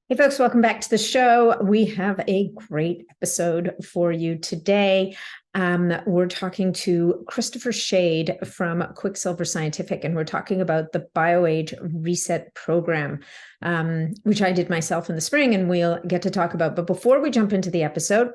Hey folks, welcome back to the show. We have a great episode for you today. We're talking to Christopher Shade from Quicksilver Scientific, and we're talking about the BioAge Reset Program, which I did myself in the spring, and we'll get to talk about. But before we jump into the episode,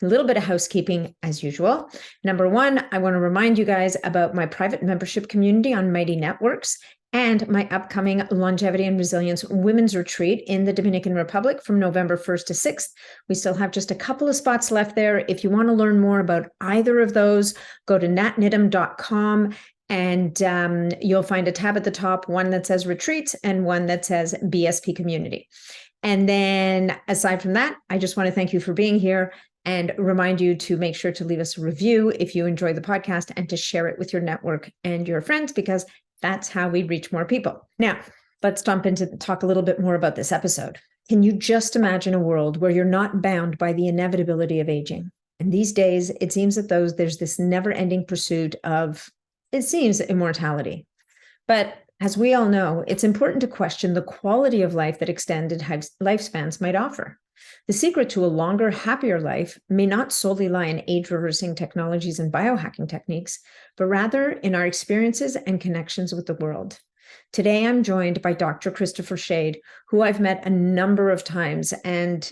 a little bit of housekeeping as usual. Number one, I want to remind you guys about my private membership community on Mighty Networks and my upcoming Longevity and Resilience Women's Retreat in the Dominican Republic from November 1st to 6th. We still have just a couple of spots left there. If you want to learn more about either of those, go to natnidham.com and you'll find a tab at the top, one that says retreats and one that says BSP community. And then aside from that, I just want to thank you for being here and remind you to make sure to leave us a review if you enjoy the podcast and to share it with your network and your friends, because that's how we reach more people. Now, let's jump into talk a little bit more about this episode. Can you just imagine a world where you're not bound by the inevitability of aging? And these days, it seems that there's this never-ending pursuit of, it seems, immortality. But as we all know, it's important to question the quality of life that extended lifespans might offer. The secret to a longer, happier life may not solely lie in age-reversing technologies and biohacking techniques, but rather in our experiences and connections with the world. Today, I'm joined by Dr. Christopher Shade, who I've met a number of times, and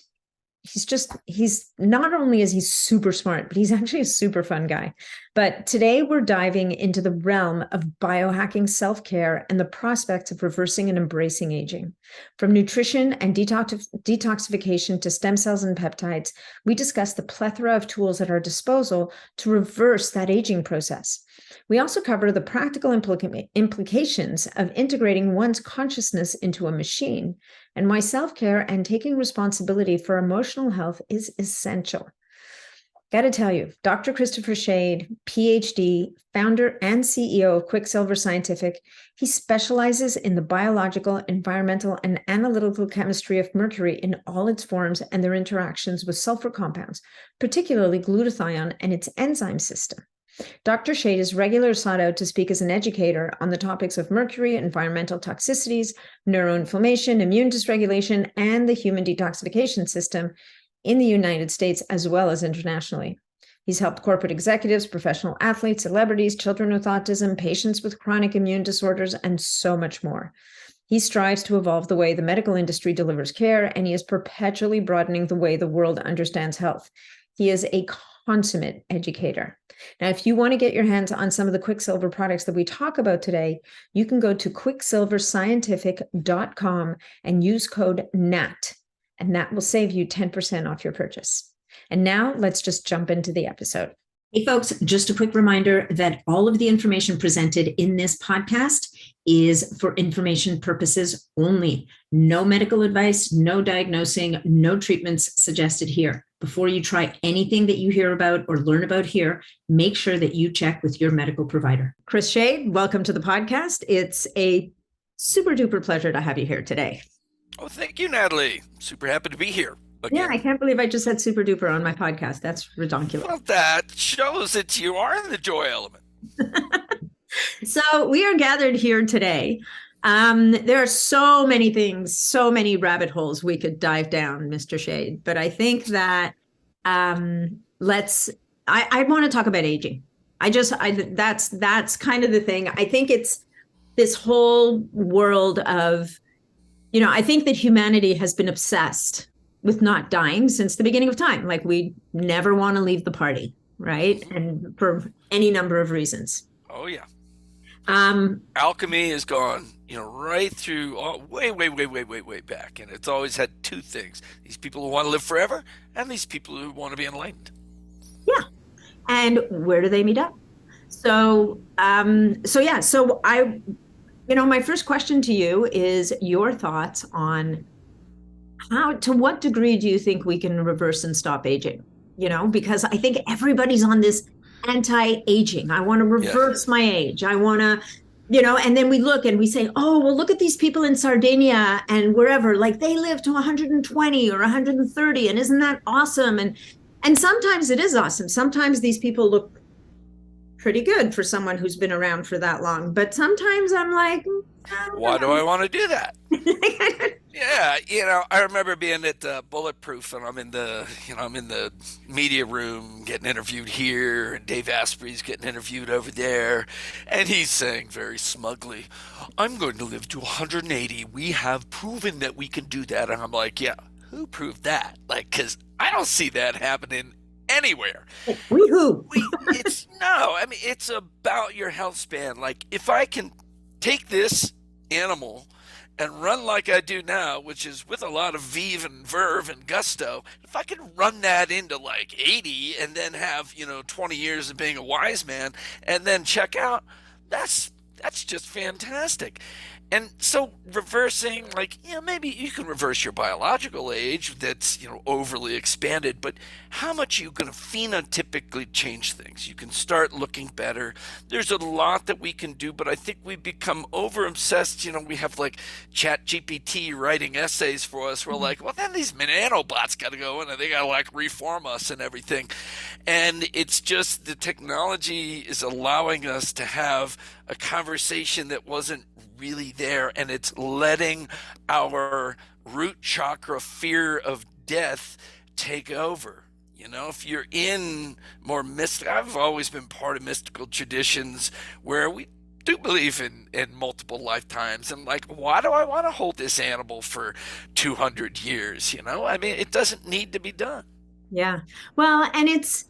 he's not only is he super smart, but he's actually a super fun guy. But today we're diving into the realm of biohacking, self-care, and the prospects of reversing and embracing aging. From nutrition and detoxification to stem cells and peptides, we discuss the plethora of tools at our disposal to reverse that aging process. We also cover the practical implications of integrating one's consciousness into a machine, and why self-care and taking responsibility for emotional health is essential. Got to tell you, Dr. Christopher Shade, PhD, founder and CEO of Quicksilver Scientific, he specializes in the biological, environmental, and analytical chemistry of mercury in all its forms and their interactions with sulfur compounds, particularly glutathione and its enzyme system. Dr. Shade is regularly sought out to speak as an educator on the topics of mercury, environmental toxicities, neuroinflammation, immune dysregulation, and the human detoxification system in the United States as well as internationally. He's helped corporate executives, professional athletes, celebrities, children with autism, patients with chronic immune disorders, and so much more. He strives to evolve the way the medical industry delivers care, and he is perpetually broadening the way the world understands health. He is a consummate educator. Now, if you want to get your hands on some of the Quicksilver products that we talk about today, you can go to quicksilverscientific.com and use code NAT, and that will save you 10% off your purchase. And now let's just jump into the episode. Hey folks, just a quick reminder that all of the information presented in this podcast is for information purposes only. No medical advice, no diagnosing, no treatments suggested here. Before you try anything that you hear about or learn about here, make sure that you check with your medical provider. Chris Shade, welcome to the podcast. It's a super duper pleasure to have you here today. Oh, thank you, Natalie. Super happy to be here again. Yeah, I can't believe I just said super duper on my podcast. That's ridiculous. Well, that shows that you are in the joy element. So we are gathered here today. There are so many things, so many rabbit holes we could dive down, Mr. Shade. But I think that I want to talk about aging. That's kind of the thing. I think it's this whole world of, I think that humanity has been obsessed with not dying since the beginning of time. Like, we never want to leave the party, right? And for any number of reasons. Oh, yeah. Alchemy has gone, right through way back. And it's always had two things: these people who want to live forever and these people who want to be enlightened. Yeah. And where do they meet up? So my first question to you is your thoughts on to what degree do you think we can reverse and stop aging? Because I think everybody's on this anti-aging. I want to reverse my age. I want to, and then we look and we say, oh, well, look at these people in Sardinia and wherever, like they live to 120 or 130. And isn't that awesome? And sometimes it is awesome. Sometimes these people look pretty good for someone who's been around for that long. But sometimes I'm like, Why do I want to do that? Yeah, I remember being at Bulletproof, and I'm in the media room getting interviewed here, and Dave Asprey's getting interviewed over there, and he's saying very smugly, "I'm going to live to 180. We have proven that we can do that." And I'm like, "Yeah, who proved that? Like, because I don't see that happening anywhere." Woohoo! It's no, I mean, it's about your health span. Like, if I can take this animal and run like I do now, which is with a lot of vive and verve and gusto, if I can run that into like 80 and then have, 20 years of being a wise man and then check out, that's just fantastic. And so reversing, like, maybe you can reverse your biological age that's, overly expanded, but how much are you going to phenotypically change things? You can start looking better. There's a lot that we can do, but I think we become over obsessed. We have like Chat GPT writing essays for us. We're like, well, then these nanobots got to go in and they got to like reform us and everything. And it's just the technology is allowing us to have a conversation that wasn't really there, and it's letting our root chakra fear of death take over. If you're in more mystic, I've always been part of mystical traditions where we do believe in multiple lifetimes, and like, why do I want to hold this animal for 200 years? I mean, it doesn't need to be done. Yeah. Well, and it's,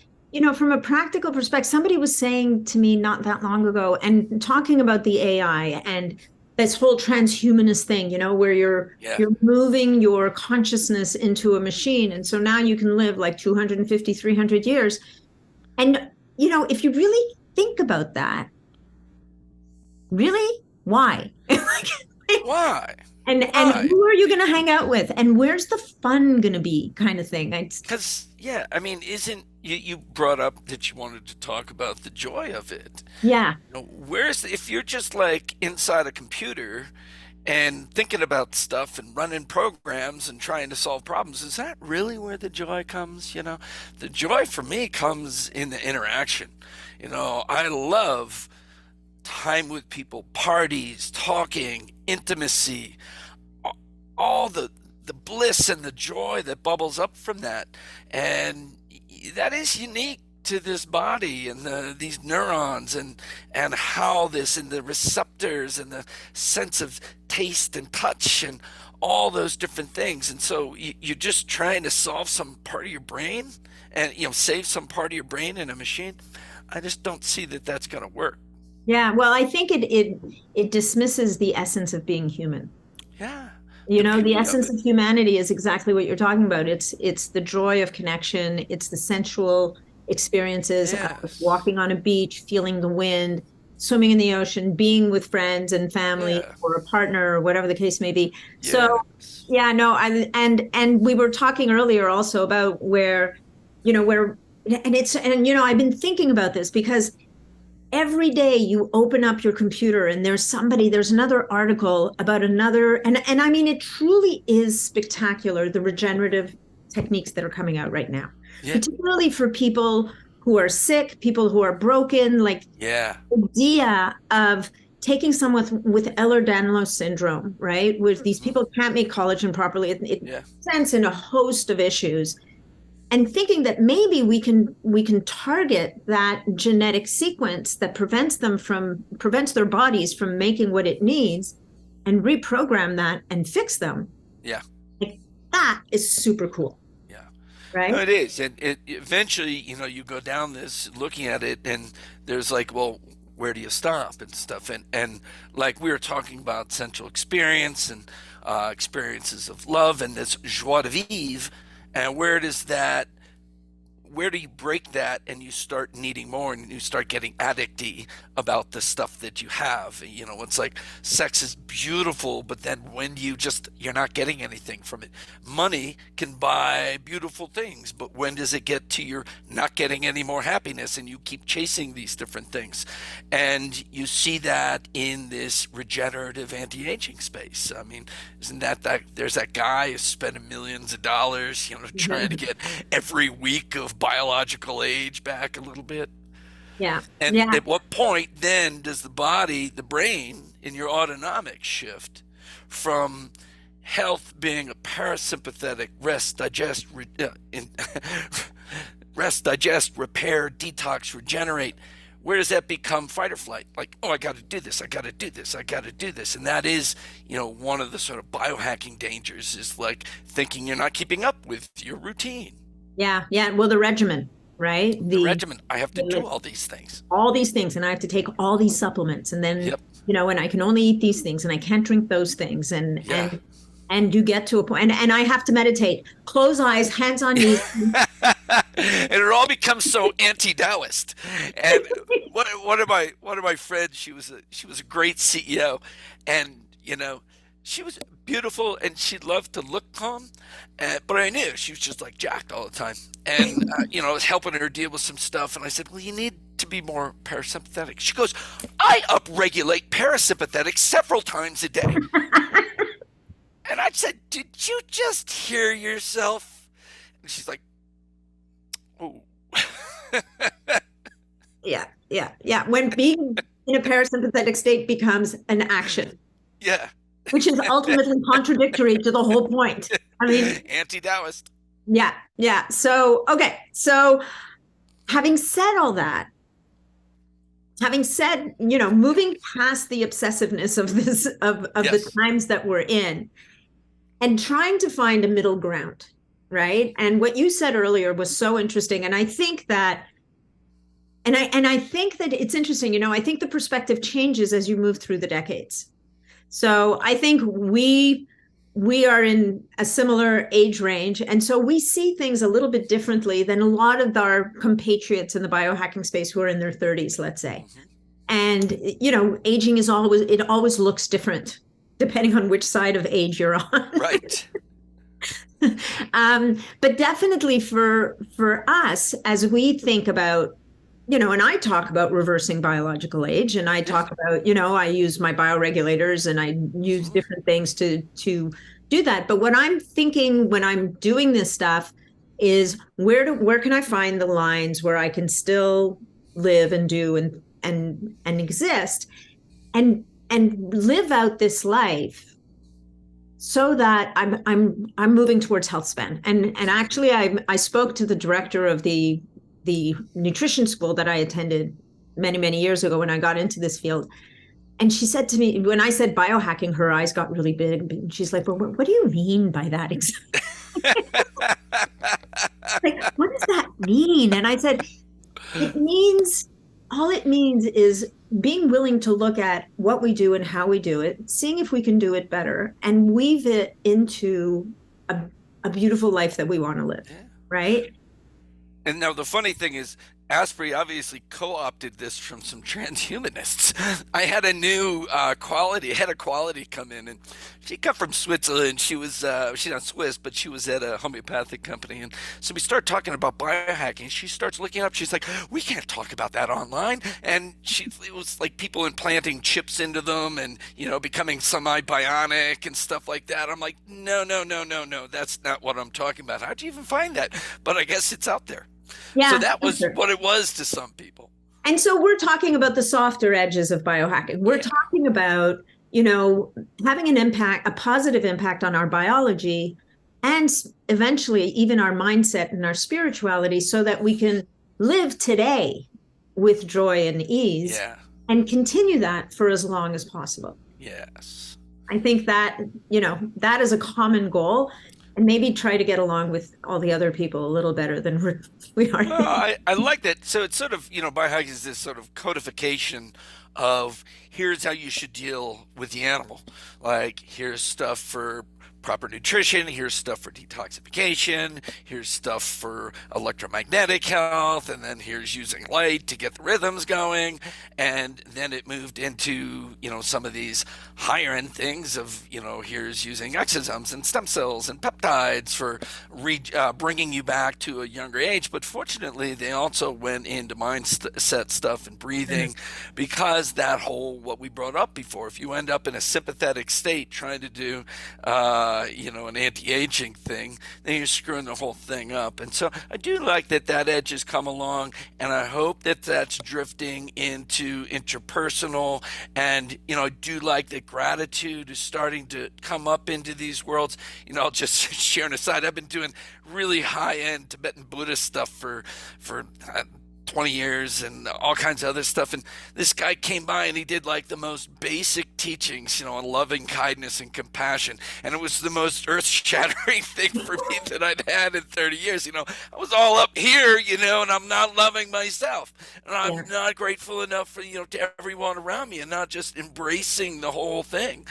from a practical perspective, somebody was saying to me not that long ago and talking about the AI and this whole transhumanist thing, where you're moving your consciousness into a machine. And so now you can live like 250, 300 years. And, if you really think about that, really, why? Why? And who are you going to hang out with? And where's the fun going to be, kind of thing? Because, I mean, isn't you brought up that you wanted to talk about the joy of it? Yeah. If you're just like inside a computer and thinking about stuff and running programs and trying to solve problems, is that really where the joy comes? The joy for me comes in the interaction. I love time with people, parties, talking, intimacy, all the bliss and the joy that bubbles up from that. And that is unique to this body and these neurons and how this and the receptors and the sense of taste and touch and all those different things. And so you're just trying to solve some part of your brain and save some part of your brain in a machine. I just don't see that that's going to work. Yeah, well, I think it dismisses the essence of being human. Yeah. The essence of humanity is exactly what you're talking about. It's the joy of connection. It's the sensual experiences of walking on a beach, feeling the wind, swimming in the ocean, being with friends and family or a partner or whatever the case may be. Yes. So, and we were talking earlier also about where I've been thinking about this because every day you open up your computer and there's another article about another, and I mean, it truly is spectacular, the regenerative techniques that are coming out right now, particularly for people who are sick, people who are broken, like the idea of taking someone with Ehlers-Danlos syndrome, right? Where these people can't make collagen properly. It presents in a host of issues. And thinking that maybe we can target that genetic sequence that prevents their bodies from making what it needs and reprogram that and fix them. Yeah. Like, that is super cool. Yeah. Right? No, it is. And it eventually, you go down this looking at it and there's like, well, where do you stop and stuff? And like we were talking about central experience and experiences of love and this joie de vivre. And where do you break that and you start needing more and you start getting addicty about the stuff that you have? It's like sex is beautiful, but then when you're not getting anything from it. Money can buy beautiful things, but when does it get to you're not getting any more happiness and you keep chasing these different things? And you see that in this regenerative anti-aging space. I mean, isn't that there's that guy who's spending millions of dollars, trying to get every week of biological age back a little bit. Yeah. And at what point then does the brain in your autonomic shift from health being a parasympathetic rest, digest, rest, digest, repair, detox, regenerate. Where does that become fight or flight? Like, oh, I got to do this, I got to do this, I got to do this. And that is, one of the sort of biohacking dangers is like thinking you're not keeping up with your routine. Yeah. Yeah. Well, the regimen, right? The regimen, I have to do all these things. All these things. And I have to take all these supplements. And then, Yep. and I can only eat these things and I can't drink those things. And you get to a point, and I have to meditate, close eyes, hands on knees. And it all becomes so anti-Taoist. And one of my friends, she was a great CEO, and she was beautiful and she loved to look calm, but I knew she was just like jacked all the time. And I was helping her deal with some stuff, and I said, well, you need to be more parasympathetic. She goes, I upregulate parasympathetic several times a day. And I said, did you just hear yourself? And she's like, oh. Yeah. When being in a parasympathetic state becomes an action. Yeah. Which is ultimately contradictory to the whole point. I mean, anti-Taoist. Yeah. So, okay. So having said all that, having said, moving past the obsessiveness of this, of Yes. the times that we're in, and trying to find a middle ground, right? And what you said earlier was so interesting. And I think that, and I think that it's interesting, I think the perspective changes as you move through the decades. So I think we are in a similar age range. And so we see things a little bit differently than a lot of our compatriots in the biohacking space who are in their 30s, let's say. And, aging is always looks different, depending on which side of age you're on. Right. But definitely for us, as we think about, and I talk about reversing biological age, and I talk about, I use my bioregulators and I use different things to do that. But what I'm thinking when I'm doing this stuff is where can I find the lines where I can still live and do and exist and live out this life so that I'm moving towards health span. And actually I spoke to the director of the nutrition school that I attended many, many years ago when I got into this field. And she said to me, when I said biohacking, her eyes got really big. And she's like, well, what do you mean by that exactly? Like, what does that mean? And I said, all it means is being willing to look at what we do and how we do it, seeing if we can do it better and weave it into a beautiful life that we want to live. Right. And now the funny thing is, Asprey obviously co-opted this from some transhumanists. I had a new head of quality come in, and she come from Switzerland. She's not Swiss, but she was at a homeopathic company. And so we start talking about biohacking. She starts looking up. She's like, we can't talk about that online. And it was like people implanting chips into them and, becoming semi-bionic and stuff like that. I'm like, no. That's not what I'm talking about. How'd you even find that? But I guess it's out there. Yeah, so that was what it was to some people. And so we're talking about the softer edges of biohacking. We're talking about, having an impact, a positive impact on our biology and eventually even our mindset and our spirituality so that we can live today with joy and ease and continue that for as long as possible. Yes. I think that, that is a common goal. And maybe try to get along with all the other people a little better than we are. Well, I like that. So it's sort of, biohacking is this sort of codification of here's how you should deal with the animal. Like, here's stuff for proper nutrition, here's stuff for detoxification, here's stuff for electromagnetic health, and then here's using light to get the rhythms going. And then it moved into, some of these higher end things of, here's using exosomes and stem cells and peptides for bringing you back to a younger age. But fortunately, they also went into mindset stuff and breathing because does that whole, what we brought up before, if you end up in a sympathetic state trying to do, an anti-aging thing, then you're screwing the whole thing up. And so I do like that edge has come along, and I hope that that's drifting into interpersonal. And, I do like that gratitude is starting to come up into these worlds. I'll just share an aside. I've been doing really high-end Tibetan Buddhist stuff for 20 years and all kinds of other stuff. And this guy came by and he did like the most basic teachings, on loving kindness and compassion. And it was the most earth-shattering thing for me that I'd had in 30 years. I was all up here, and I'm not loving myself. And I'm not grateful enough for, to everyone around me, and not just embracing the whole thing.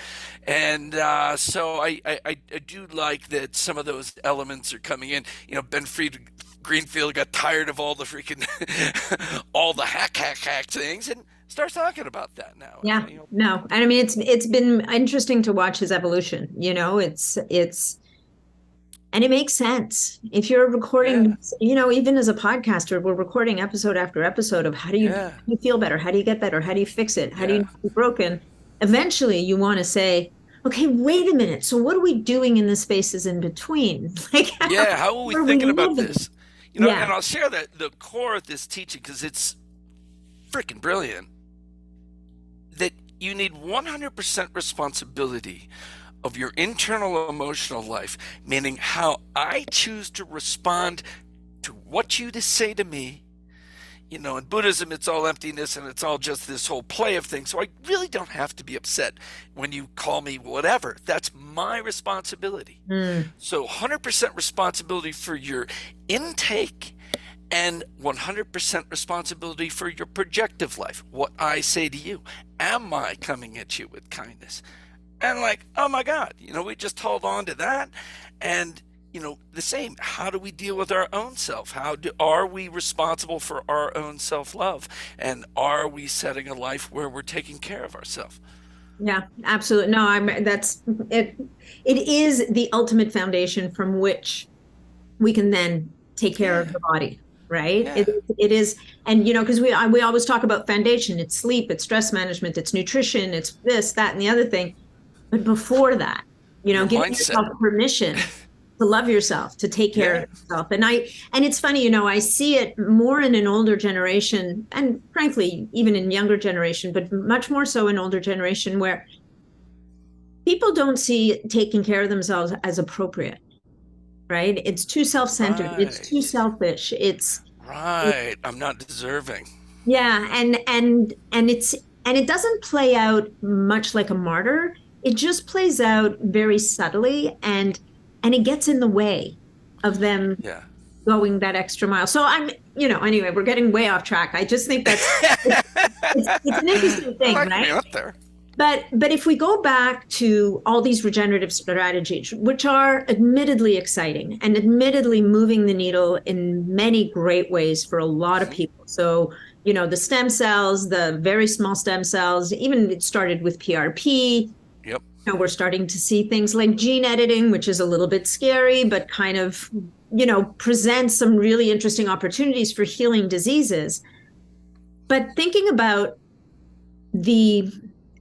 And so I do like that some of those elements are coming in. Ben Greenfield got tired of all the freaking all the hack things and starts talking about that now. Yeah, no, and I mean it's been interesting to watch his evolution. It's and it makes sense if you're recording. Even as a podcaster, we're recording episode after episode of how do you feel better, how do you get better, how do you fix it, how do you not be broken. Eventually, you want to say, okay, wait a minute. So what are we doing in the spaces in between? How are we thinking about this? And I'll share the core of this teaching because it's freaking brilliant. That you need 100% responsibility of your internal emotional life, meaning how I choose to respond to what you say to me. In Buddhism, it's all emptiness and it's all just this whole play of things. So I really don't have to be upset when you call me whatever. That's my responsibility. So 100% responsibility for your intake and 100% responsibility for your projective life. What I say to you. Am I coming at you with kindness? And oh my God, we just hold on to that. And the same, how do we deal with our own self? Are we responsible for our own self-love? And are we setting a life where we're taking care of ourselves? Yeah, absolutely. No, that's it. It is the ultimate foundation from which we can then take care of the body, right? Yeah. It is. And, because we always talk about foundation, it's sleep, it's stress management, it's nutrition, it's this, that, and the other thing. But before that, giving yourself permission to love yourself, to take care of yourself. And it's funny, I see it more in an older generation, and frankly, even in younger generation, but much more so in older generation, where people don't see taking care of themselves as appropriate, right? It's too self-centered. Right. It's too selfish. I'm not deserving. Yeah. And it doesn't play out much like a martyr. It just plays out very subtly, and it gets in the way of them going that extra mile. So anyway, we're getting way off track. I just think that's it's an interesting thing, right? Up there. But if we go back to all these regenerative strategies, which are admittedly exciting and admittedly moving the needle in many great ways for a lot of people. So, the stem cells, the very small stem cells, even it started with PRP. Yep. We're starting to see things like gene editing, which is a little bit scary, but kind of, presents some really interesting opportunities for healing diseases. But thinking about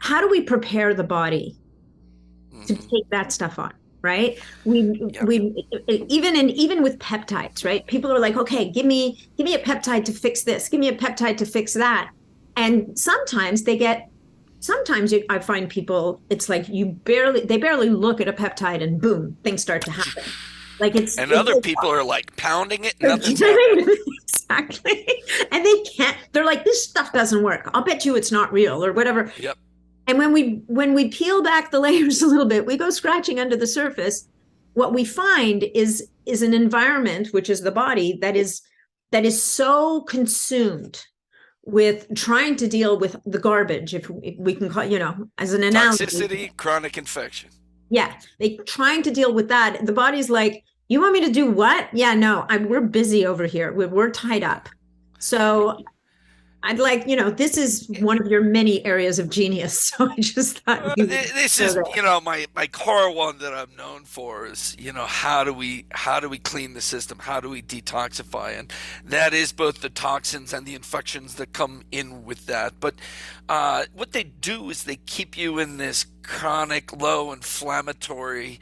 how do we prepare the body to take that stuff on, right? Even with peptides, right? People are like, okay, give me a peptide to fix this, give me a peptide to fix that. And sometimes I find people, it's like they barely look at a peptide and boom, things start to happen. Other people are like pounding it, nothing's happening. Exactly. And they're like, this stuff doesn't work. I'll bet you it's not real or whatever. Yep. And when we peel back the layers a little bit, we go scratching under the surface, what we find is an environment, which is the body, that is so consumed with trying to deal with the garbage, if we can call, as an analogy. Toxicity, chronic infection. Yeah, trying to deal with that. The body's like, you want me to do what? Yeah, no, we're busy over here. We're tied up. So I'd like, this is one of your many areas of genius. So I just thought you would This go is, there. my core one that I'm known for is, how do we clean the system? How do we detoxify? And that is both the toxins and the infections that come in with that. But what they do is they keep you in this chronic low inflammatory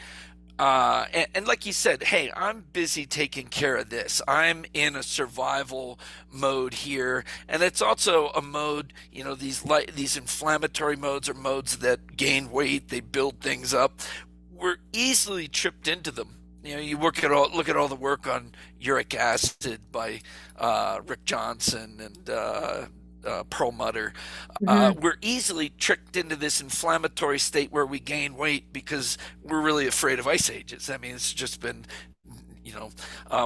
and like you said, hey, I'm busy taking care of this. I'm in a survival mode here, and it's also a mode. These inflammatory modes are modes that gain weight. They build things up. We're easily tripped into them. You look at all the work on uric acid by Rick Johnson and Perlmutter. Mhm. We're easily tricked into this inflammatory state where we gain weight because we're really afraid of ice ages. I mean, it's just been,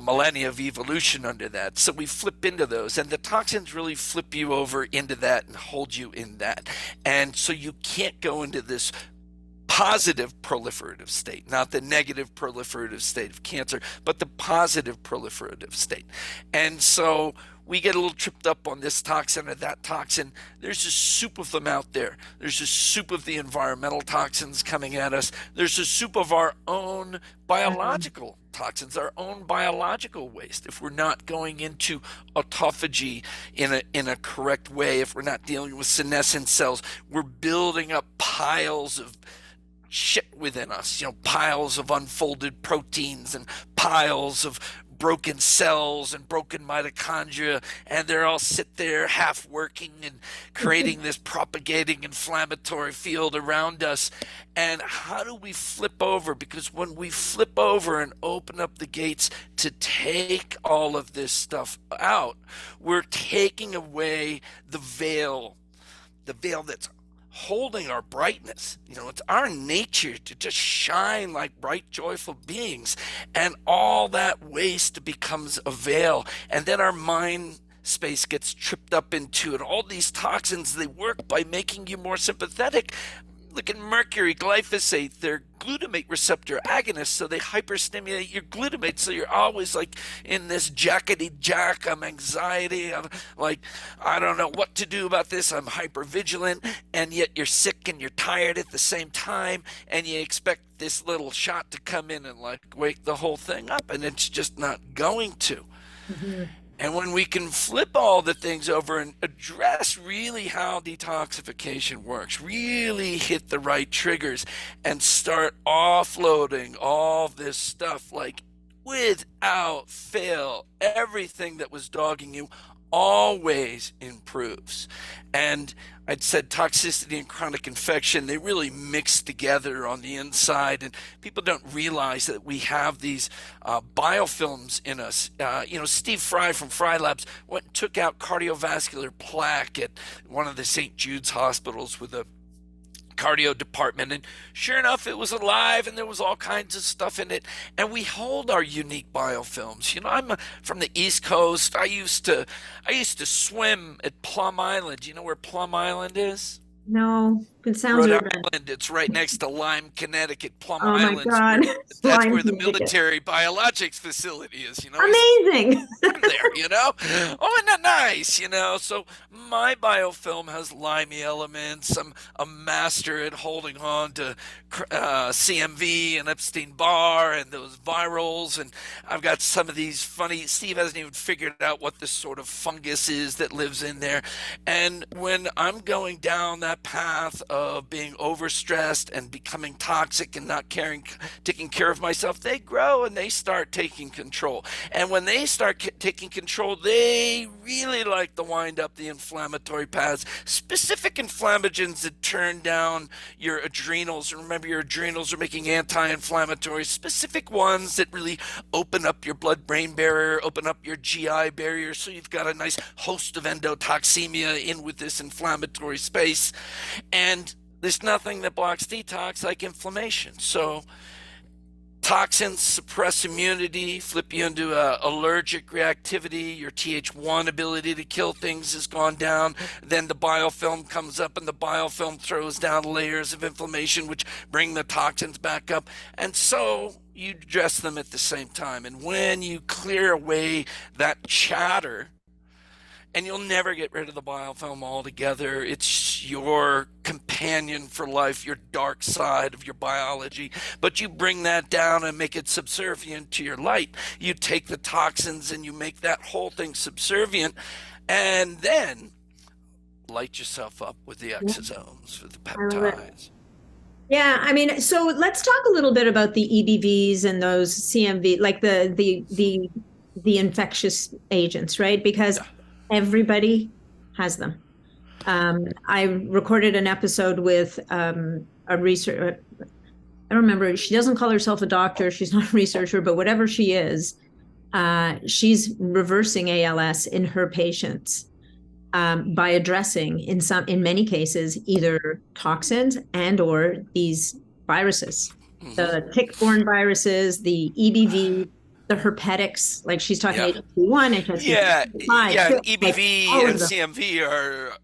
millennia of evolution under that. So we flip into those, and the toxins really flip you over into that and hold you in that. And so you can't go into this positive proliferative state, not the negative proliferative state of cancer, but the positive proliferative state. And so we get a little tripped up on this toxin or that toxin. There's a soup of them out there. There's a soup of the environmental toxins coming at us. There's a soup of our own Mhm. biological toxins, our own biological waste. If we're not going into autophagy in a correct way, if we're not dealing with senescent cells, we're building up piles of shit within us, piles of unfolded proteins and piles of broken cells and broken mitochondria, and they're all sit there half working and creating this propagating inflammatory field around us. And how do we flip over? Because when we flip over and open up the gates to take all of this stuff out, we're taking away the veil that's holding our brightness. It's our nature to just shine like bright, joyful beings. And all that waste becomes a veil. And then our mind space gets tripped up into it. All these toxins, they work by making you more sympathetic. Look at mercury, glyphosate, they're glutamate receptor agonists, so they hyperstimulate your glutamate, so you're always like in this jackety jack anxiety of like, I don't know what to do about this, I'm hyper vigilant, and yet you're sick and you're tired at the same time, and you expect this little shot to come in and like wake the whole thing up, and it's just not going to. Mhm. And when we can flip all the things over and address really how detoxification works, really hit the right triggers and start offloading all this stuff, like without fail, everything that was dogging you always improves. And I'd said toxicity and chronic infection, they really mix together on the inside, and people don't realize that we have these biofilms in us. Steve Fry from Fry Labs went and took out cardiovascular plaque at one of the St. Jude's hospitals with a cardio department, and sure enough it was alive and there was all kinds of stuff in it, and we hold our unique biofilms. I'm from the East Coast. I used to swim at Plum Island. You know where Plum Island is? No, it sounds Rhode urban. Island. It's right next to Lime, Connecticut. Plum Oh my Island's where God. that's Slime where the Connecticut. military biologics facility is. I used to Amazing. swim there. Oh, isn't that nice? So my biofilm has limey elements. I'm a master at holding on to CMV and Epstein-Barr and those virals, and I've got some of these funny. Steve hasn't even figured out what this sort of fungus is that lives in there. And when I'm going down that path of being overstressed and becoming toxic and not taking care of myself, they grow and they start taking control. And when they start taking control, they really like to wind up the inflammatory paths, specific inflammagens that turn down your adrenals. And remember, your adrenals are making anti-inflammatory, specific ones that really open up your blood-brain barrier, open up your GI barrier, so you've got a nice host of endotoxemia in with this inflammatory space. And there's nothing that blocks detox like inflammation. So toxins suppress immunity, flip you into allergic reactivity. Your Th1 ability to kill things has gone down. Then the biofilm comes up, and the biofilm throws down layers of inflammation, which bring the toxins back up. And so you address them at the same time. And when you clear away that chatter and you'll never get rid of the biofilm altogether. It's your companion for life, your dark side of your biology. But you bring that down and make it subservient to your light. You take the toxins and you make that whole thing subservient, and then light yourself up with the exosomes, with the peptides. Yeah, I mean, so let's talk a little bit about the EBVs and those CMV, like the infectious agents, right? Because everybody has them. I recorded an episode with a researcher. I don't remember. She doesn't call herself a doctor. She's not a researcher, but whatever she is, she's reversing ALS in her patients by addressing, in many cases, either toxins and or these viruses, the tick-borne viruses, the EBV, the herpetics, like she's talking HPV1, HPV5. Yeah, EBV and CMV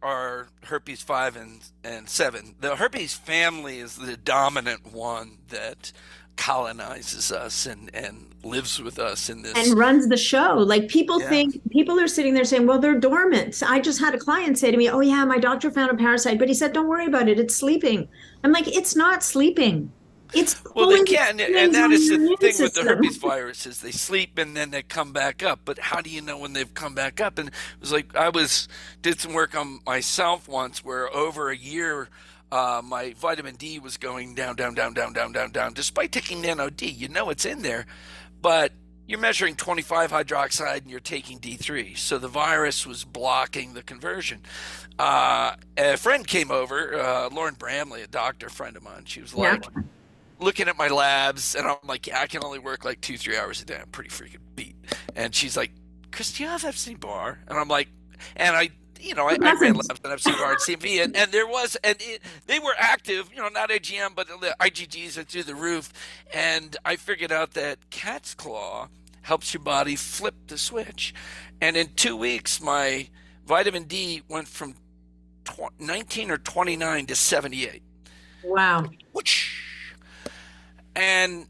are herpes 5 and 7. The herpes family is the dominant one that colonizes us and lives with us in this and runs the show. Like people are sitting there saying, well, they're dormant. I just had a client say to me, oh yeah, my doctor found a parasite, but he said, don't worry about it, it's sleeping. I'm like, it's not sleeping. It's well, they can, and that is the thing with the herpes viruses. They sleep and then they come back up. But how do you know when they've come back up? And it was like did some work on myself once, where over a year, my vitamin D was going down, despite taking nano D. You know it's in there, but you're measuring 25 hydroxide and you're taking D3. So the virus was blocking the conversion. A friend came over, Lauren Bramley, a doctor friend of mine. She was like, looking at my labs, and I'm like, yeah, I can only work like 2-3 hours a day. I'm pretty freaking beat. And she's like, Chris, do you have Epstein-Barr? And I'm like, and I ran labs at Epstein-Barr and CMV, and there was, and they were active, not AGM, but the IgGs are through the roof. And I figured out that cat's claw helps your body flip the switch. And in 2 weeks, my vitamin D went from 19 or 29 to 78. Wow. Whoosh. And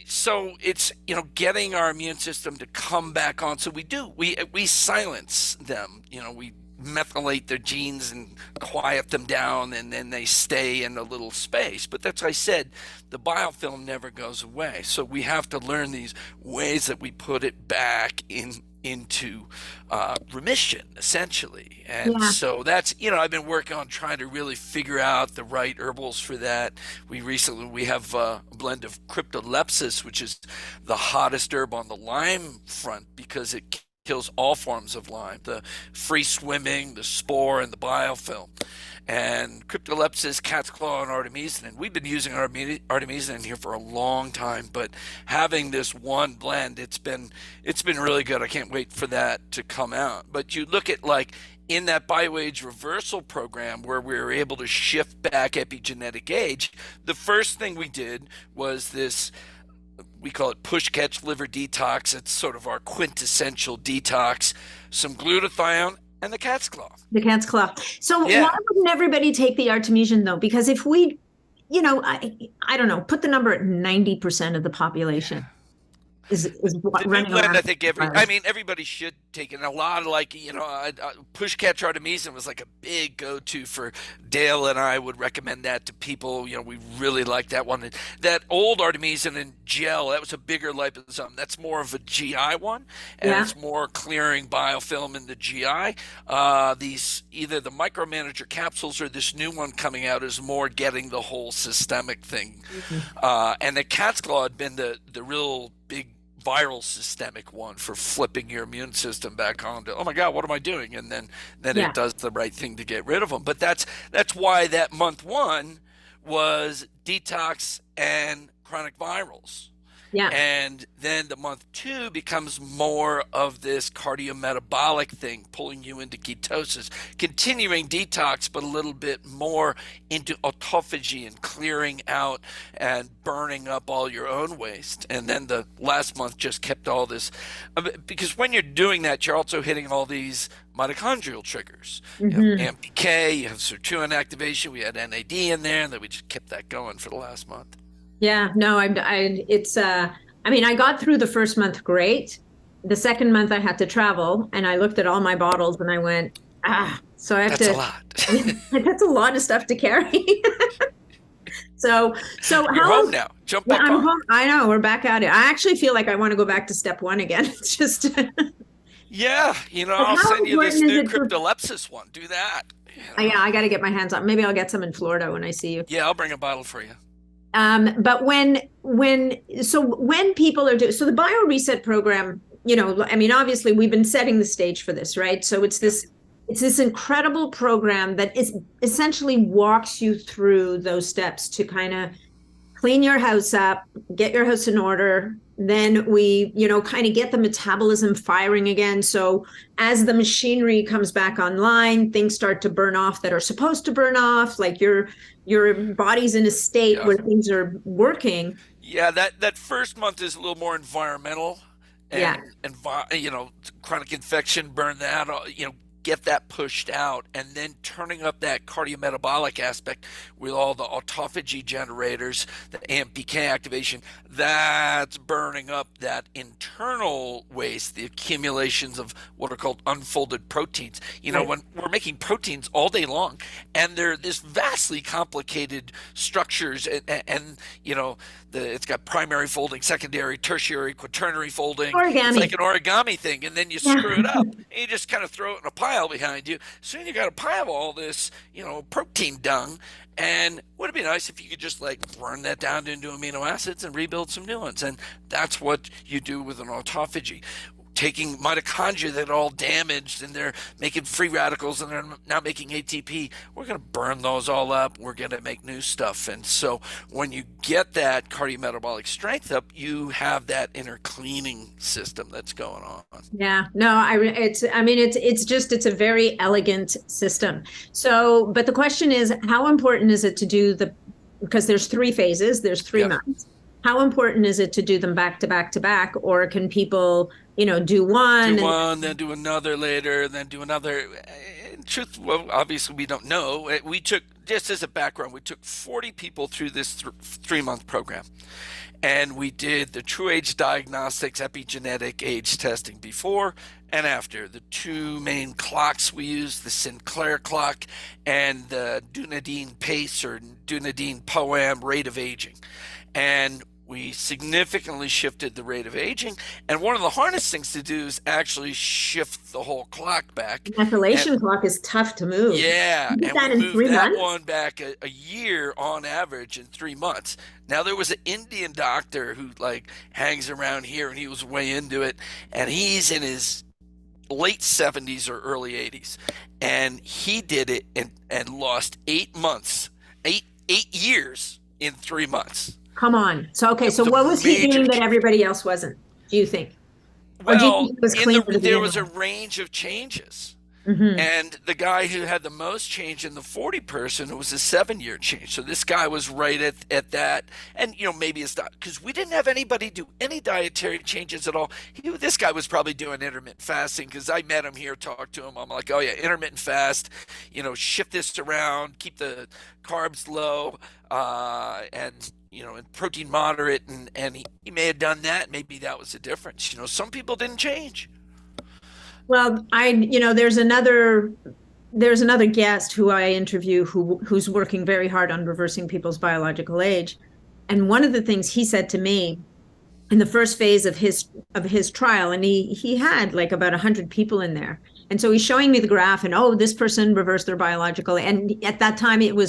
so it's, getting our immune system to come back on. So we silence them, we methylate their genes and quiet them down, and then they stay in a little space. But that's, I said, the biofilm never goes away. So we have to learn these ways that we put it back into remission, essentially. And so that's, I've been working on trying to really figure out the right herbals for that. We have a blend of cryptolepsis, which is the hottest herb on the Lyme front because it kills all forms of Lyme, the free swimming, the spore, and the biofilm. And cryptolepsis, cat's claw, and artemisinin. We've been using artemisinin here for a long time, but having this one blend, it's been really good. I can't wait for that to come out. But you look at, like, in that bioage reversal program where we were able to shift back epigenetic age, the first thing we did was this, we call it push catch liver detox. It's sort of our quintessential detox, some glutathione, and the cat's claw. The cat's claw. So why wouldn't everybody take the artemisin, though? Because if we, I don't know, put the number at 90% of the population is running around. I think everybody should take it. And a lot of push catch artemisinin was like a big go-to for Dale, and I would recommend that to people. We really like that one. That old artemisinin gel, that was a bigger liposome. That's more of a GI one, and it's more clearing biofilm in the GI. These, either the micromanager capsules or this new one coming out, is more getting the whole systemic thing. And the cat's claw had been the real big viral systemic one for flipping your immune system back on to, oh my God, what am I doing? And then it does the right thing to get rid of them. But that's why that month 1 was detox and chronic virals. Yeah. And then the month 2 becomes more of this cardiometabolic thing, pulling you into ketosis, continuing detox, but a little bit more into autophagy and clearing out and burning up all your own waste. And then the last month just kept all this, because when you're doing that, you're also hitting all these mitochondrial triggers. You have AMPK, you have sirtuin activation, we had NAD in there, and then we just kept that going for the last month. Yeah, no, I got through the first month great. the second month I had to travel, and I looked at all my bottles and I went, so I have That's a to, lot. that's a lot of stuff to carry. So You're how, home now. Jump yeah, back I'm on. home. I know we're back at it. I actually feel like I want to go back to step one again. It's just, Yeah, like, I'll how send you this important is new it for, cryptolepsis one. Do that. yeah, I got to get my hands on. Maybe I'll get some in Florida when I see you. Yeah, I'll bring a bottle for you. But when people are doing, so the bio reset program, I mean, obviously we've been setting the stage for this, right? So Yeah. it's this incredible program that is essentially walks you through those steps to kind of clean your house up, get your house in order. Then we, kind of get the metabolism firing again. So as the machinery comes back online, things start to burn off that are supposed to burn off. Like your body's in a state Yeah. where things are working. Yeah, that first month is a little more environmental Yeah. and chronic infection, burn that, get that pushed out, and then turning up that cardiometabolic aspect with all the autophagy generators, the AMPK activation, that's burning up that internal waste, the accumulations of what are called unfolded proteins. Right. When we're making proteins all day long, and they're this vastly complicated structures, it's got primary folding, secondary, tertiary, quaternary folding. It's Origami. like an origami thing, and then you Yeah. screw it up, and you just kind of throw it in a pile behind you. Soon you got a pile of all this, protein dung. And would it be nice if you could just like burn that down into amino acids and rebuild some new ones? And that's what you do with an autophagy. Taking mitochondria that are all damaged and they're making free radicals and they're not making ATP, we're going to burn those all up. We're going to make new stuff. And so when you get that cardiometabolic strength up, you have that inner cleaning system that's going on. Yeah, no, it's a very elegant system. So, but the question is, how important is it to do because there's three phases, there's 3 months. How important is it to do them back to back to back, or can people, do one? Do one, then do another later, then do another. In truth, well, obviously we don't know. We took, just as a background, we took 40 people through this 3-month program. And we did the true age diagnostics, epigenetic age testing before and after. The two main clocks we used, the Sinclair clock and the Dunedin pace or Dunedin POAM rate of aging. And we significantly shifted the rate of aging. And one of the hardest things to do is actually shift the whole clock back. Methylation clock is tough to move. Yeah, You did and that we in moved 3 that months? one back a year on average in 3 months. Now there was an Indian doctor who like hangs around here, and he was way into it, and he's in his late 70s or early 80s, and he did it and lost 8 months, eight years in 3 months. Come on. So, okay. It So was a what was he major doing that everybody else wasn't, do you think? Or do you Well, think it was clean from the there was a beginning? range of changes. Mhm. And the guy who had the most change in the 40 person, it was a 7-year change. So this guy was right at that. And, maybe it's not because we didn't have anybody do any dietary changes at all. This guy was probably doing intermittent fasting because I met him here, talked to him. I'm like, oh, yeah, intermittent fast, shift this around, keep the carbs low, and protein moderate. And he may have done that. Maybe that was the difference. Some people didn't change. Well, there's another guest who I interview who's working very hard on reversing people's biological age. And one of the things he said to me in the first phase of his trial, and he had like about 100 people in there. And so he's showing me the graph, and this person reversed their biological. And at that time, they were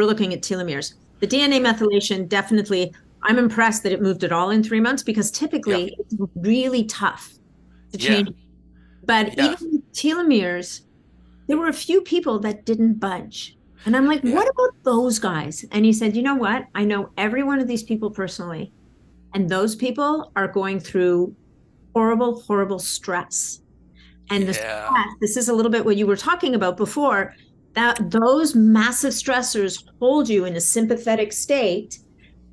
looking at telomeres. The DNA methylation, definitely, I'm impressed that it moved at all in 3 months, because typically it's really tough to change. But even with telomeres, there were a few people that didn't budge. And I'm like, what about those guys? And he said, you know what? I know every one of these people personally. And those people are going through horrible, horrible stress. And the stress, this is a little bit what you were talking about before, that those massive stressors hold you in a sympathetic state,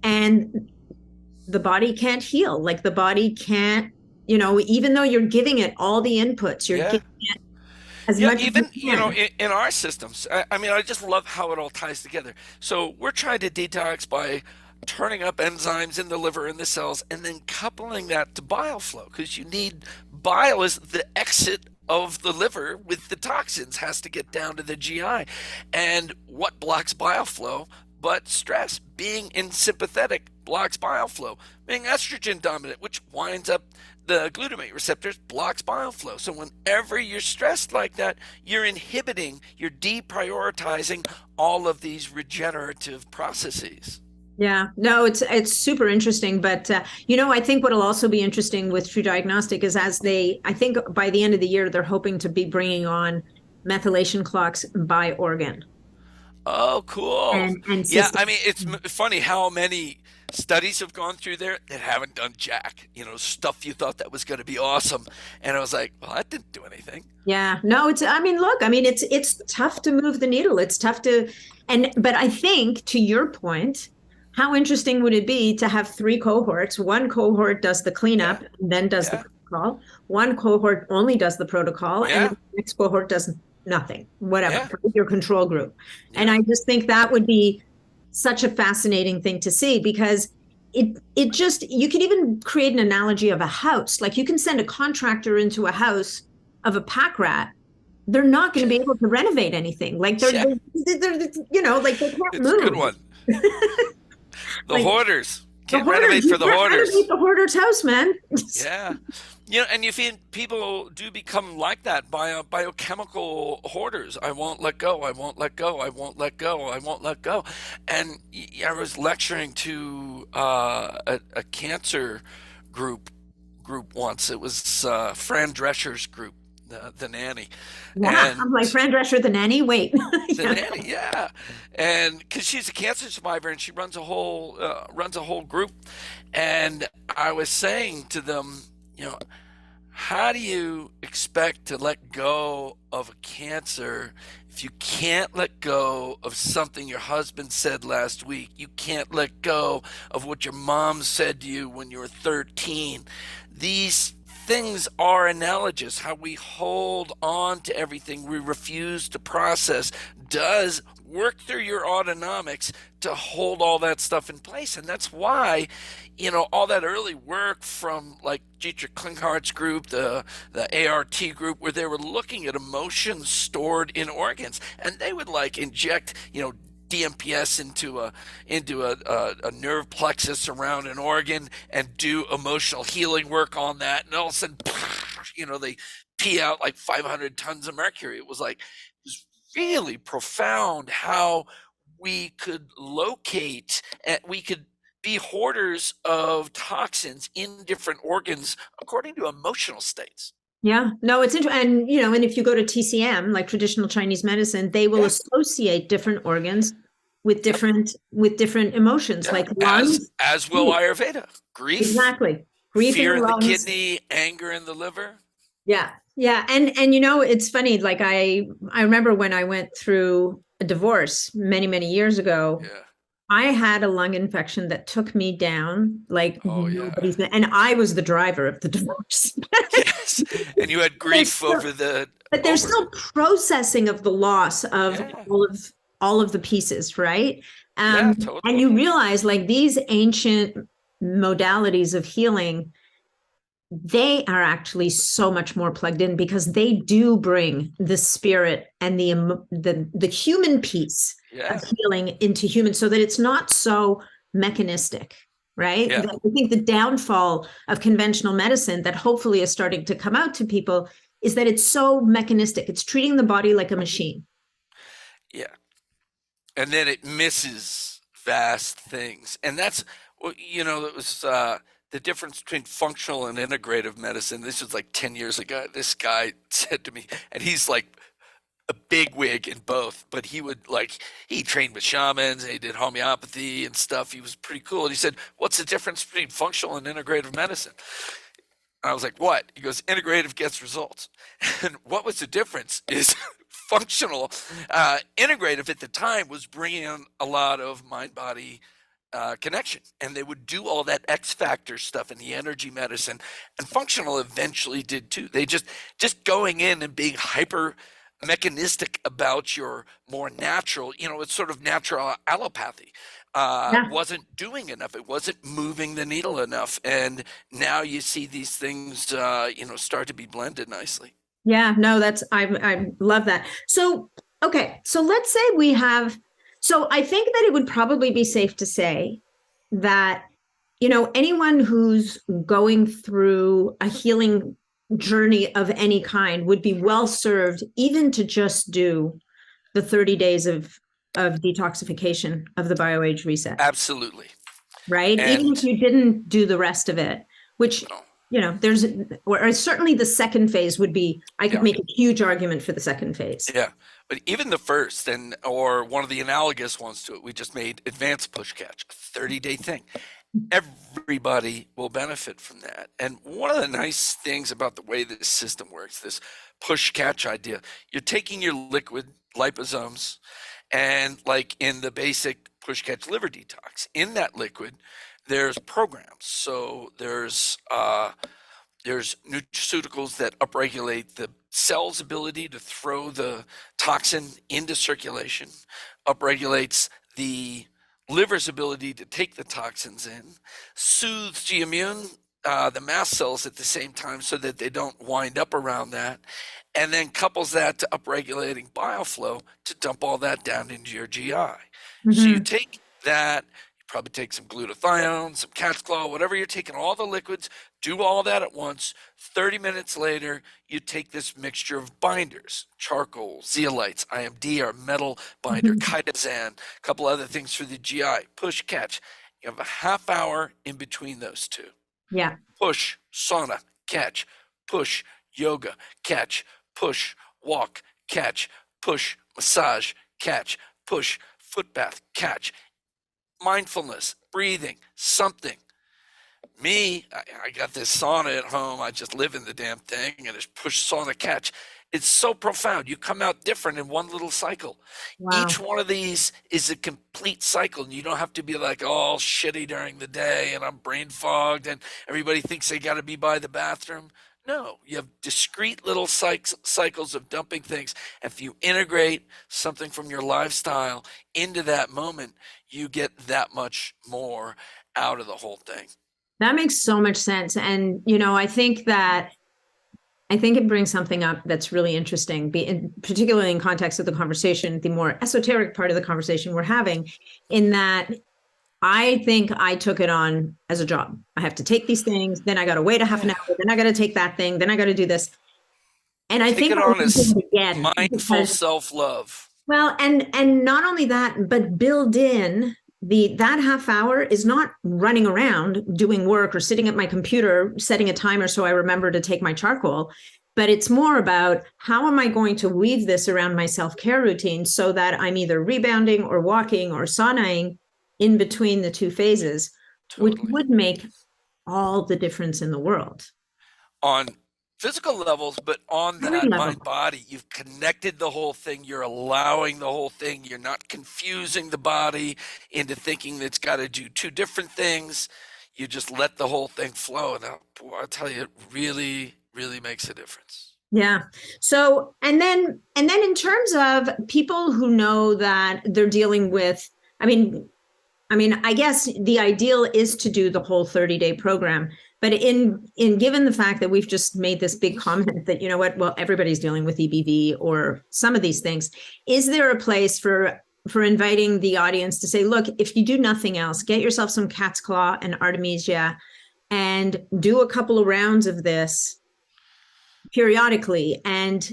and the body can't heal. Like the body can't, even though you're giving it all the inputs, you're giving it as much even as you can. in our systems. I mean, I just love how it all ties together. So we're trying to detox by turning up enzymes in the liver and the cells, and then coupling that to bile flow, because you need bile as the exit of the liver with the toxins, has to get down to the GI. And what blocks bile flow but stress? Being in sympathetic blocks bile flow. Being estrogen dominant, which winds up the glutamate receptors, blocks bile flow. So whenever you're stressed like that, you're inhibiting, you're deprioritizing all of these regenerative processes. Yeah, no, it's super interesting. But I think what'll also be interesting with True Diagnostic is I think by the end of the year, they're hoping to be bringing on methylation clocks by organ. Oh, cool. And Yeah, system. I mean, it's funny how many studies have gone through there that haven't done jack. Stuff you thought that was going to be awesome, and I was like, well, that didn't do anything. Yeah, no, it's tough to move the needle. It's tough but I think to your point, how interesting would it be to have three cohorts? One cohort does the Yeah, cleanup, and then does the yeah, protocol. One cohort only does the protocol, and yeah, the next cohort does nothing, whatever, yeah, your control group. And yeah. I just think that would be such a fascinating thing to see because it just you can even create an analogy of a house. Like you can send a contractor into a house of a pack rat, they're not going to be able to renovate anything. Like Yeah, like they can't it's a good move. one. The Like hoarders the can't hoarders, renovate you for the can't hoarders. renovate the hoarder's house, man. Yeah. And you find people do become like that, biochemical hoarders. I won't let go. I won't let go. I won't let go. I won't let go. And I was lecturing to a cancer group once. It was Fran Drescher's group, the nanny, Yeah, and I'm like Fran Drescher, the nanny. Wait, the yeah. nanny, yeah, and because she's a cancer survivor and she runs a whole group, and I was saying to them, you know, how do you expect to let go of a cancer if you can't let go of something your husband said last week? You can't let go of what your mom said to you when you were 13. These things are analogous. How we hold on to everything we refuse to process does work through your autonomics to hold all that stuff in place. And that's why, all that early work from like Dietrich Klinkhart's group, the ART group, where they were looking at emotions stored in organs, and they would like inject, DMPS into a nerve plexus around an organ and do emotional healing work on that, and all of a sudden, they pee out like 500 tons of mercury. It was really profound how we could locate and we could be hoarders of toxins in different organs according to emotional states. Yeah, no, it's interesting. And if you go to TCM, like traditional Chinese medicine, they will Yeah, associate different organs with yep, different emotions, yeah. like As lungs. as will Ayurveda. Grief, Exactly. Grief in fear the in the lungs. kidney, anger in the liver. Yeah. Yeah. And it's funny, like I remember when I went through a divorce many, many years ago, Yeah. I had a lung infection that took me down like Oh yeah. nobody's, and I was the driver of the divorce. Yes. And you had There's grief still, over the but there's over. still processing of the loss of Yeah. all of the pieces, right? Yeah, And totally. you realize like these ancient modalities of healing, they are actually so much more plugged in because they do bring the spirit and the human piece of Yeah. healing into humans so that it's not so mechanistic, right? Yeah. I think the downfall of conventional medicine that hopefully is starting to come out to people is that it's so mechanistic. It's treating the body like a machine. Yeah. And then it misses vast things. And that's it was the difference between functional and integrative medicine. This was like 10 years ago. This guy said to me, and he's like a big wig in both, but he trained with shamans and he did homeopathy and stuff. He was pretty cool. And he said, what's the difference between functional and integrative medicine? And I was like, what? He goes, integrative gets results. And what was the difference is functional. Integrative at the time was bringing in a lot of mind body connection. And they would do all that X factor stuff in the energy medicine. And functional eventually did too. They just going in and being hyper mechanistic about your more natural, it's sort of natural allopathy. Yeah. wasn't doing enough. It wasn't moving the needle enough. And now you see these things, start to be blended nicely. Yeah, no, I love that. So, okay, so let's say so I think that it would probably be safe to say that, anyone who's going through a healing journey of any kind would be well served even to just do the 30 days of detoxification of the bioage reset, Absolutely. right? Even if And you didn't do the rest of it, which, no, there's, or certainly the second phase would be, I could yeah, make a huge argument for the second phase. yeah. But even the first or one of the analogous ones to it, we just made advanced push catch, a 30-day thing. Everybody will benefit from that. And one of the nice things about the way this system works, this push catch idea, you're taking your liquid liposomes and like in the basic push catch liver detox, in that liquid, there's programs. So there's nutraceuticals that upregulate the cell's ability to throw the toxin into circulation, upregulates the liver's ability to take the toxins in, soothes the mast cells at the same time so that they don't wind up around that, and then couples that to upregulating bile flow to dump all that down into your GI. So you Mm-hmm. take that, you probably take some glutathione, some cat's claw, whatever you're taking, all the liquids, do all that at once. 30 minutes later, you take this mixture of binders, charcoal, zeolites, IMD, our metal binder, chitosan, a couple other things for the GI, push, catch. You have a half hour in between those two. Yeah. Push, sauna, catch, push, yoga, catch, push, walk, catch, push, massage, catch, push, foot bath, catch, mindfulness, breathing, something. I got this sauna at home. I just live in the damn thing and it's push, sauna, catch. It's so profound. You come out different in one little cycle. Wow. Each one of these is a complete cycle, and you don't have to be like all shitty during the day and I'm brain fogged and everybody thinks they got to be by the bathroom. No, you have discrete little cycles of dumping things. If you integrate something from your lifestyle into that moment, you get that much more out of the whole thing. That makes so much sense. And, I think it brings something up that's really interesting, particularly in context of the conversation, the more esoteric part of the conversation we're having, in that I think I took it on as a job. I have to take these things, then I got to wait a half an Yeah. hour, then I got to take that thing, then I got to do this. And I Take think it I on will as do it again mindful because, self-love. well, and not only that, but build in that half hour is not running around doing work or sitting at my computer setting a timer so I remember to take my charcoal, but it's more about how am I going to weave this around my self-care routine so that I'm either rebounding or walking or saunaing in between the two phases, which Totally. would make all the difference in the world. On physical levels, but on Every that level. mind body, you've connected the whole thing. You're allowing the whole thing. You're not confusing the body into thinking that it's got to do two different things. You just let the whole thing flow. And I'll tell you, it really, really makes a difference. Yeah. So, and then in terms of people who know that they're dealing with, I guess the ideal is to do the whole 30-day program. But in given the fact that we've just made this big comment that, well, everybody's dealing with EBV or some of these things, is there a place for inviting the audience to say, look, if you do nothing else, get yourself some cat's claw and artemisia and do a couple of rounds of this periodically? And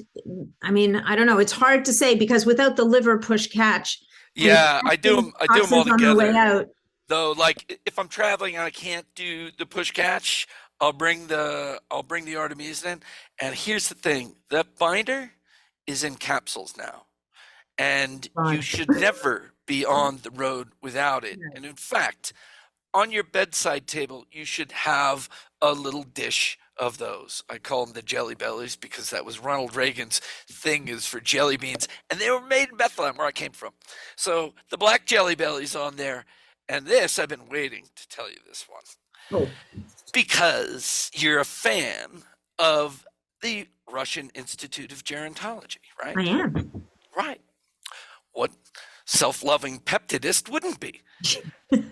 I don't know, it's hard to say because without the liver push catch and Yeah, I do them. I do them all toxins on the way together. out. Though, like if I'm traveling and I can't do the push catch, I'll bring the artemisia in. And here's the thing: that binder is in capsules now, and you God. should never be on the road without it. And in fact, on your bedside table, you should have a little dish of those. I call them the jelly bellies because that was Ronald Reagan's thing is for jelly beans, and they were made in Bethlehem, where I came from. So the black jelly bellies on there, and this I've been waiting to tell you this one Oh, because you're a fan of the Russian Institute of Gerontology, right? I am. Right. What self-loving peptidist wouldn't be.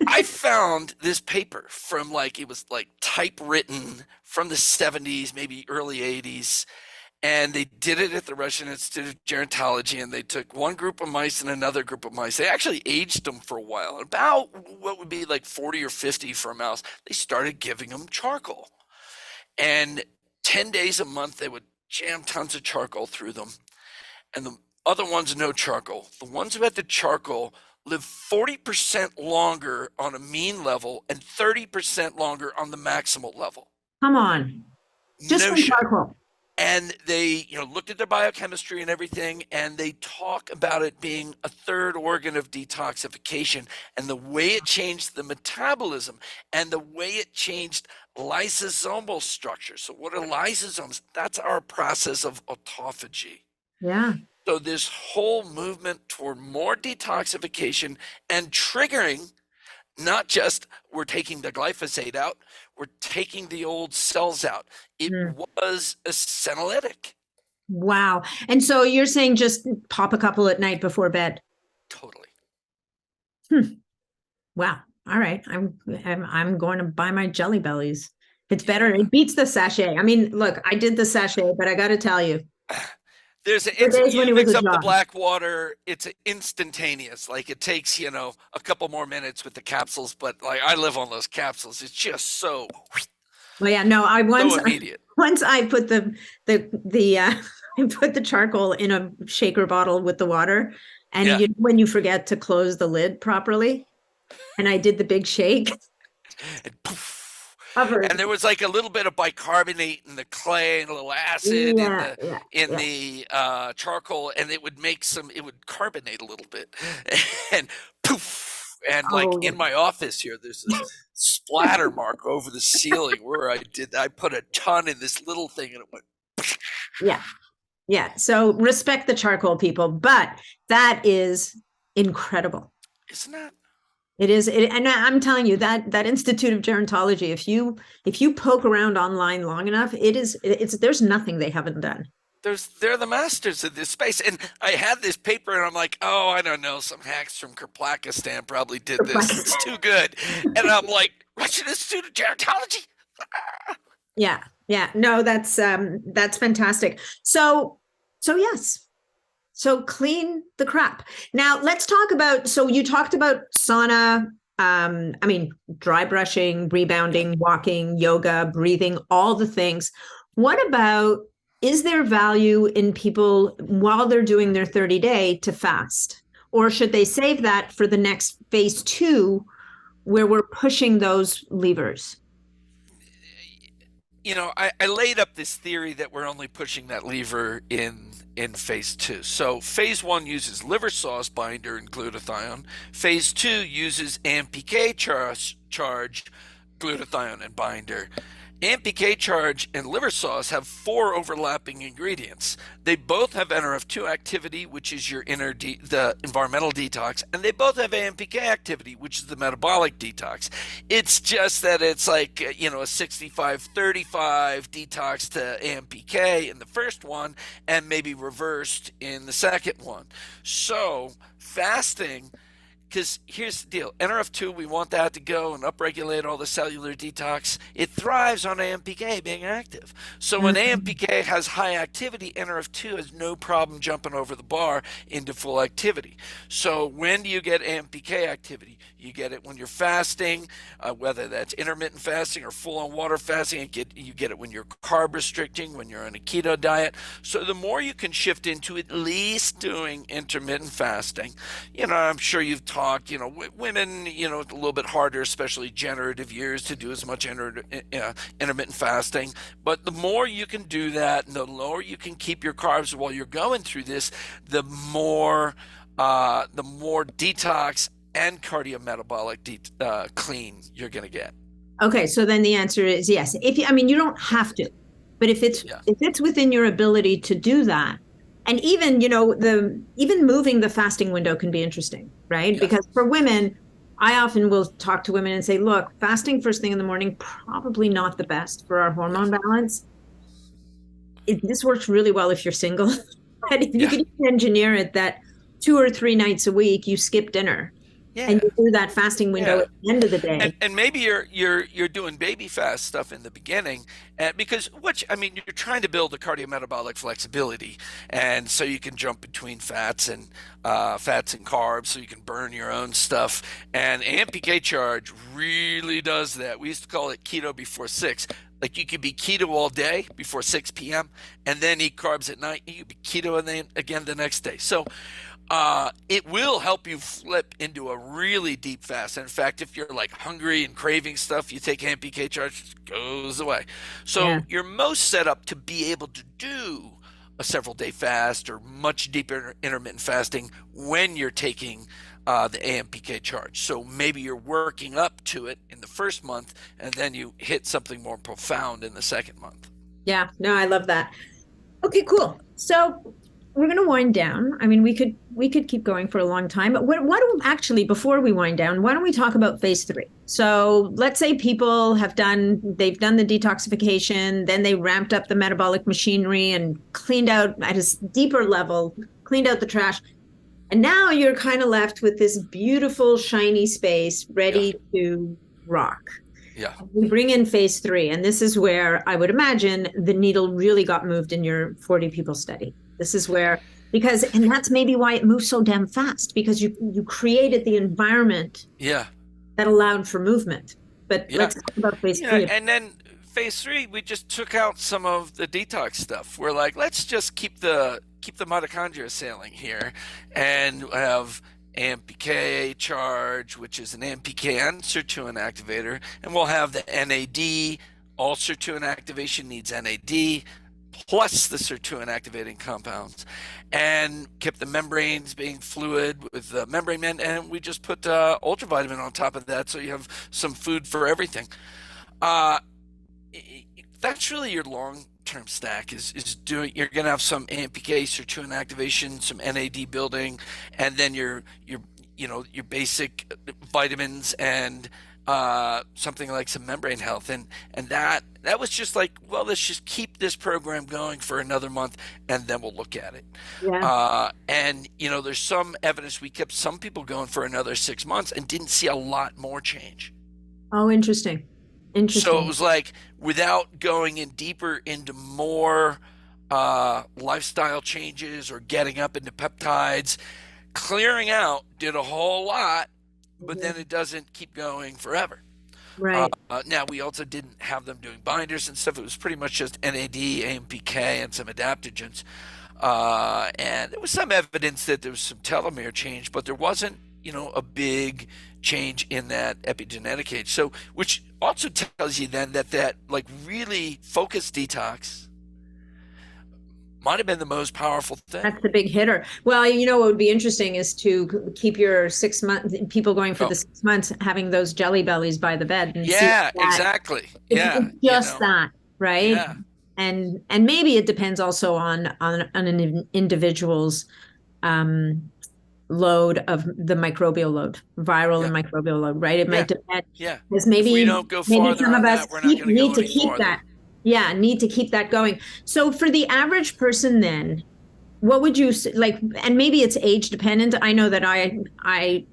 I found this paper from like, it was like typewritten from the 70s, maybe early 80s. And they did it at the Russian Institute of Gerontology, and they took one group of mice and another group of mice. They actually aged them for a while, about what would be like 40 or 50 for a mouse. They started giving them charcoal. And 10 days a month, they would jam tons of charcoal through them. And the other ones, no charcoal. The ones who had the charcoal lived 40% longer on a mean level and 30% longer on the maximal level. Come on. Just No from shit. charcoal. And they, looked at their biochemistry and everything, and they talk about it being a third organ of detoxification, and the way it changed the metabolism and the way it changed lysosomal structure. So what are lysosomes? That's our process of autophagy. Yeah. So this whole movement toward more detoxification and triggering, not just we're taking the glyphosate out, we're taking the old cells out. It was a senolytic. Wow. And so you're saying just pop a couple at night before bed? Totally. Wow. All right. I'm going to buy my Jelly Bellies. It's better. It beats the sachet. I mean, look, I did the sachet, but I got to tell you, You mix up the black water, it's instantaneous. Like it takes, a couple more minutes with the capsules, but like I live on those capsules. It's just so. Well, yeah, no, so immediate. Once I put I put the charcoal in a shaker bottle with the water, and when you forget to close the lid properly, and I did the big shake. And poof. And there was like a little bit of bicarbonate in the clay and a little acid in the charcoal, and it would it would carbonate a little bit, and poof. And in my office here, there's a splatter mark over the ceiling where I put a ton in this little thing, and it went. Yeah. So respect the charcoal, people, but that is incredible. Isn't that? It is, and I'm telling you that Institute of Gerontology, if you poke around online long enough, there's nothing they haven't done. They're the masters of this space. And I had this paper, and I'm like, oh, I don't know, some hacks from Kerplakistan probably did this. It's too good. And I'm like, Russian Institute of Gerontology. Yeah. No, that's fantastic. So yes. So clean the crap. Now let's talk about, so you talked about sauna, dry brushing, rebounding, walking, yoga, breathing, all the things. What about, is there value in people while they're doing their 30-day to fast? Or should they save that for the next phase 2 where we're pushing those levers? I laid up this theory that we're only pushing that lever in phase 2. So phase 1 uses liver sauce binder and glutathione. Phase 2 uses AMPK charge, glutathione and binder. AMPK charge and liver sauce have 4 overlapping ingredients. They both have NRF2 activity, which is the environmental detox, and they both have AMPK activity, which is the metabolic detox. It's just that it's like, a 65-35 detox to AMPK in the first one, and maybe reversed in the second one. So fasting, because here's the deal, NRF2, we want that to go and upregulate all the cellular detox. It thrives on AMPK being active. So when AMPK has high activity, NRF2 has no problem jumping over the bar into full activity. So when do you get AMPK activity? You get it when you're fasting, whether that's intermittent fasting or full-on water fasting. You get it when you're carb restricting, when you're on a keto diet. So the more you can shift into at least doing intermittent fasting, I'm sure you've talked, women, a little bit harder, especially generative years, to do as much intermittent fasting. But the more you can do that, and the lower you can keep your carbs while you're going through this, the more detox and cardiometabolic clean you're going to get. Okay, so then the answer is yes. You don't have to, but if it's within your ability to do that, and even even moving the fasting window can be interesting, right? Yeah. Because for women, I often will talk to women and say, look, fasting first thing in the morning, probably not the best for our hormone balance. This works really well if you're single, but if you can engineer it that 2 or 3 nights a week, you skip dinner and Yeah. you do that fasting window Yeah. at the end of the day. And maybe you're doing baby fast stuff in the beginning, and because you're trying to build a cardiometabolic flexibility, and so you can jump between fats and carbs, so you can burn your own stuff. And AMPK charge really does that. We used to call it keto before six. Like you could be keto all day before 6 p.m. and then eat carbs at night. You could be keto and then again the next day. So it will help you flip into a really deep fast. And in fact, if you're like hungry and craving stuff, you take AMPK charge, it goes away. So Yeah. you're most set up to be able to do a several day fast or much deeper intermittent fasting when you're taking the AMPK charge. So maybe you're working up to it in the first month and then you hit something more profound in the second month. Yeah. No, I love that. Okay, cool. So we're going to wind down. I mean, we could keep going for a long time, but why don't actually, before we wind down, why don't we talk about phase 3? So let's say people they've done the detoxification, then they ramped up the metabolic machinery and cleaned out at a deeper level, cleaned out the trash. And now you're kind of left with this beautiful, shiny space ready to rock. Yeah. We bring in phase 3, and this is where I would imagine the needle really got moved in your 40 people study. This is where, and that's maybe why it moves so damn fast, because you created the environment that allowed for movement. But let's talk about phase 3. And then phase 3, we just took out some of the detox stuff. We're like, let's just keep the mitochondria sailing here and have AMPK charge, which is an AMPK and sirtuin activator, and we'll have the NAD. All sirtuin activation needs NAD plus the sirtuin activating compounds, and kept the membranes being fluid with the membrane men, and we just put ultravitamin on top of that, so you have some food for everything. That's really your long-term stack is doing. You're going to have some AMPK, sirtuin activation, some NAD building, and then your basic vitamins and something like some membrane health, and that was just like, well, let's just keep this program going for another month and then we'll look at it. And there's some evidence we kept some people going for another 6 months and didn't see a lot more change. Oh, interesting. So it was like, without going in deeper into more lifestyle changes or getting up into peptides, clearing out did a whole lot, but then it doesn't keep going forever. Right. Now, we also didn't have them doing binders and stuff. It was pretty much just NAD, AMPK, and some adaptogens. And there was some evidence that there was some telomere change, but there wasn't, a big change in that epigenetic age. So, which also tells you then that like really focused detox might have been the most powerful thing. That's the big hitter. Well, what would be interesting is to keep your 6 month people going for the 6 months, having those jelly bellies by the bed. And exactly. It's just that, right? Yeah. And maybe it depends also on an individual's load of the microbial load, viral and microbial load, right? It might depend. Yeah. Because maybe if we don't go farther some of us that, we're not going to need go to keep farther. that. Yeah, need to keep that going. So for the average person then, what would you like, and maybe it's age dependent. I know that I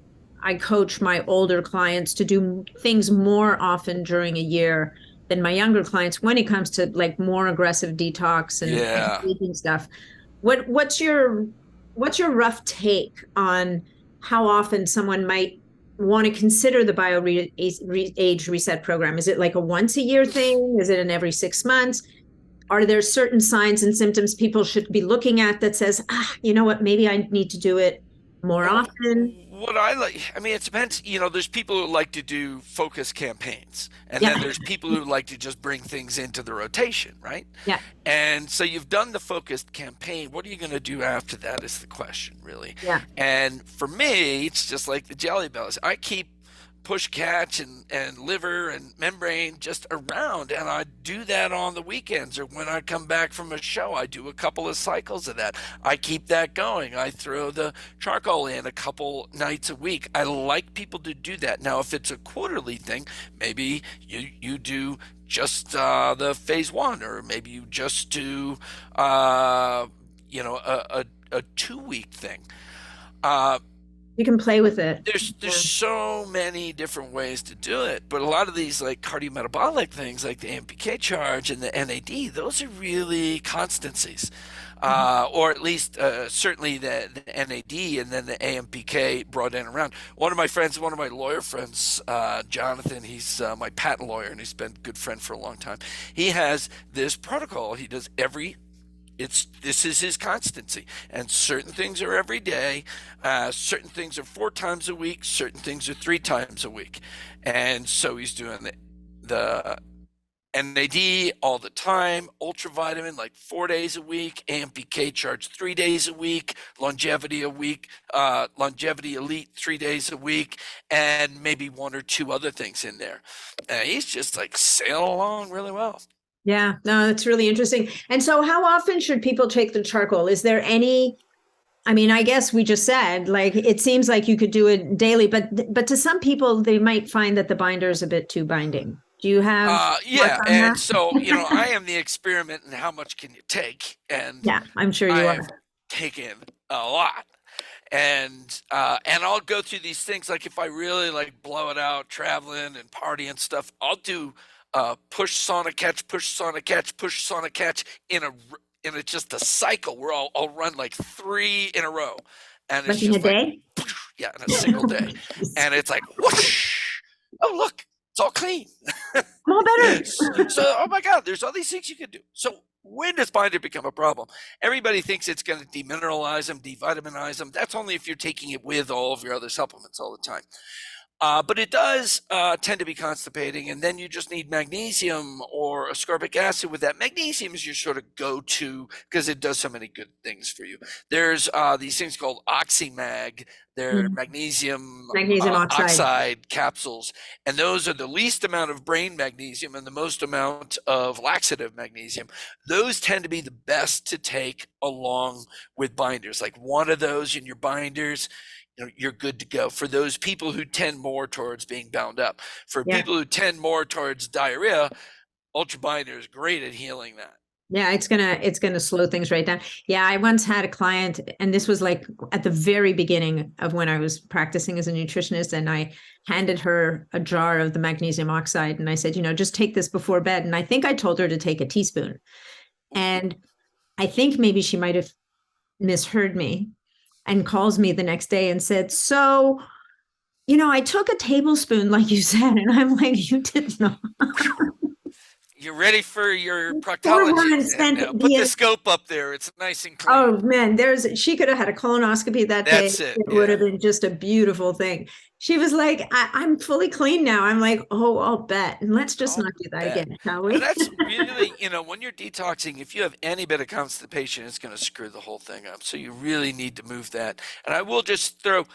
coach my older clients to do things more often during a year than my younger clients when it comes to like more aggressive detox and eating stuff. What's your rough take on how often someone might want to consider the age reset program? Is it like a once a year thing? Is it an every 6 months? Are there certain signs and symptoms people should be looking at that says, you know what, maybe I need to do it more often? What I like, it depends. There's people who like to do focus campaigns, and then there's people who like to just bring things into the rotation, right? Yeah. And so you've done the focused campaign. What are you going to do after that is the question, really. Yeah. And for me, it's just like the jelly bells. I keep push catch and liver and membrane just around, and I do that on the weekends, or when I come back from a show I do a couple of cycles of that. I keep that going. I throw the charcoal in a couple nights a week. I like people to do that. Now if it's a quarterly thing, maybe you do just the phase 1, or maybe you just do a 2-week thing. Uh, You can play with it. there's Yeah. so many different ways to do it, but a lot of these like cardiometabolic things, like the AMPK charge and the NAD, those are really constancies, or at least certainly the NAD and then the AMPK brought in around. One of my friends, one of my lawyer friends, Jonathan, he's my patent lawyer and he's been a good friend for a long time. He has this protocol he does every this is his constancy, and certain things are every day, certain things are 4 times a week, certain things are 3 times a week, and so he's doing the NAD all the time, ultravitamin like 4 days a week, AMPK charge 3 days a week, longevity a week, longevity elite 3 days a week, and maybe one or two other things in there. He's just like sailing along really well. Yeah, no, that's really interesting. And so how often should people take the charcoal? Is there any, I mean, I guess we just said, like, it seems like you could do it daily, but to some people, they might find that the binder is a bit too binding. Do you have thoughts Yeah, on and so I that? am the experiment in how much can you take, and Yeah, I'm sure you I've are. taken a lot, and I'll go through these things like if I really like blow it out traveling and party and stuff, I'll do push sauna catch, push sauna catch, push sauna catch in a just a cycle where I'll run like 3 in a row, and it's Like in a just like day? yeah, in a single day, and it's like whoosh, oh look, it's all clean. All better. So, oh my God, there's all these things you can do. So, when does binder become a problem? Everybody thinks it's going to demineralize them, devitaminize them. That's only if you're taking it with all of your other supplements all the time. But it does tend to be constipating, and then you just need magnesium or ascorbic acid with that. Magnesium is your sort of go-to because it does so many good things for you. There's these things called oxymag. They're Mm. magnesium Magnesium oxide. oxide capsules, and those are the least amount of brain magnesium and the most amount of laxative magnesium. Those tend to be the best to take along with binders. Like one of those in your binders, you're good to go. For those people who tend more towards being bound up, for Yeah. people who tend more towards diarrhea, ultra binder is great at healing that. Yeah, it's gonna slow things right down. Yeah, I once had a client, and this was like at the very beginning of when I was practicing as a nutritionist, and I handed her a jar of the magnesium oxide, and I said, just take this before bed. And I think I told her to take a teaspoon. And I think maybe she might have misheard me and calls me the next day and said, so, I took a tablespoon, like you said. And I'm like, you did not. You're ready for your Poor proctology woman exam spent now. Put the the scope up there. It's nice and clean. Oh man, she could have had a colonoscopy that day. That's it. It would Yeah. have been just a beautiful thing. She was like, I'm fully clean now. I'm like, oh, I'll bet. And let's just I'll not do that bet. again, shall And we? that's really, when you're detoxing, if you have any bit of constipation, it's going to screw the whole thing up. So you really need to move that. And I will just throw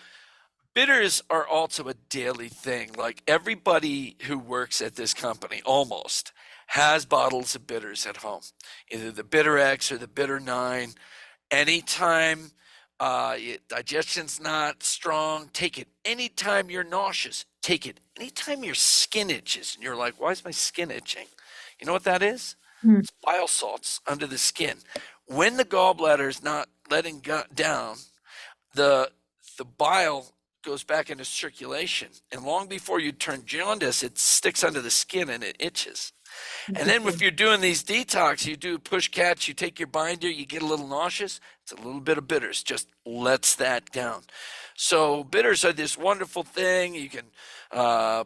bitters are also a daily thing. Like everybody who works at this company almost has bottles of bitters at home, either the Bitter X or the Bitter 9. Anytime digestion's not strong, take it. Anytime you're nauseous, take it. Anytime your skin itches and you're like, why is my skin itching? You know what that is? Hmm. It's bile salts under the skin. When the gallbladder is not letting down, the bile goes back into circulation, and long before you turn jaundice, it sticks under the skin and it itches. And then if you're doing these detox, you do push catch, you take your binder, you get a little nauseous, it's a little bit of bitters, just lets that down. So bitters are this wonderful thing. You can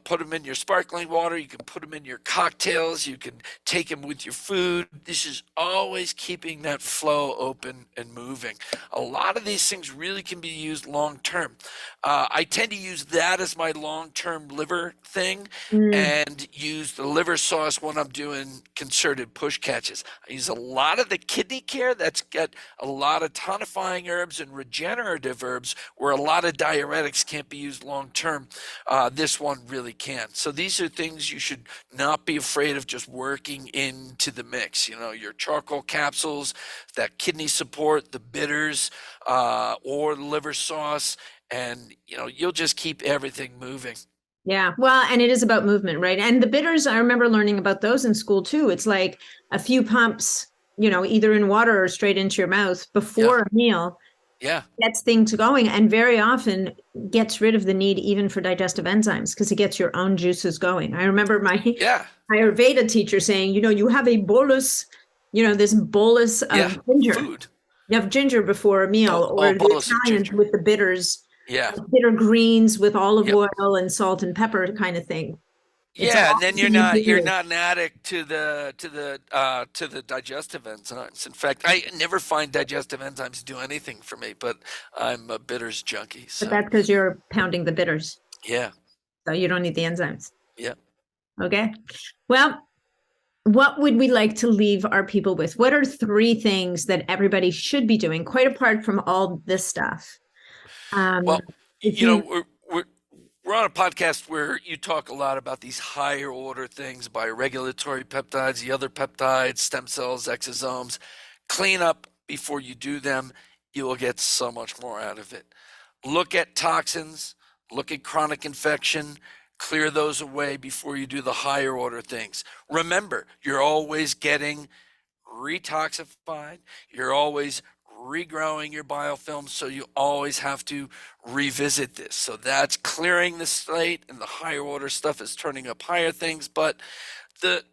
put them in your sparkling water. You can put them in your cocktails. You can take them with your food. This is always keeping that flow open and moving. A lot of these things really can be used long term. I tend to use that as my long term liver thing, Mm. and use the liver sauce when I'm doing concerted push catches. I use a lot of the kidney care that's got a lot of tonifying herbs and regenerative herbs where a lot of diuretics can't be used long term. This one really can. So these are things you should not be afraid of just working into the mix. Your charcoal capsules, that kidney support, the bitters, or the liver sauce, and you'll just keep everything moving. Yeah, well, and it is about movement, right? And the bitters, I remember learning about those in school too. It's like a few pumps, either in water or straight into your mouth Yeah, before a meal. Yeah. gets things going, and very often gets rid of the need even for digestive enzymes because it gets your own juices going. I remember my Yeah. Ayurveda teacher saying, you have a bolus, this bolus Yeah. of ginger. Food. You have ginger before a meal, or the Bolus of Italians ginger. with the bitters, Yeah. bitter greens with olive Yep. oil and salt and pepper kind of thing. It's Yeah, and all then you're not an addict to the digestive enzymes. In fact, I never find digestive enzymes do anything for me, but I'm a bitters junkie. but So that's because you're pounding the bitters, yeah, so you don't need the enzymes. yeah. Okay. Well, what would we like to leave our people with? What are 3 things that everybody should be doing, quite apart from all this stuff? Well, If you know, you, we're on a podcast where you talk a lot about these higher order things, bioregulatory peptides, the other peptides, stem cells, exosomes. Clean up before you do them. You will get so much more out of it. Look at toxins, look at chronic infection, clear those away before you do the higher order things. Remember, you're always getting retoxified, you're always regrowing your biofilm, so you always have to revisit this. So that's clearing the slate, and the higher order stuff is turning up higher things. But the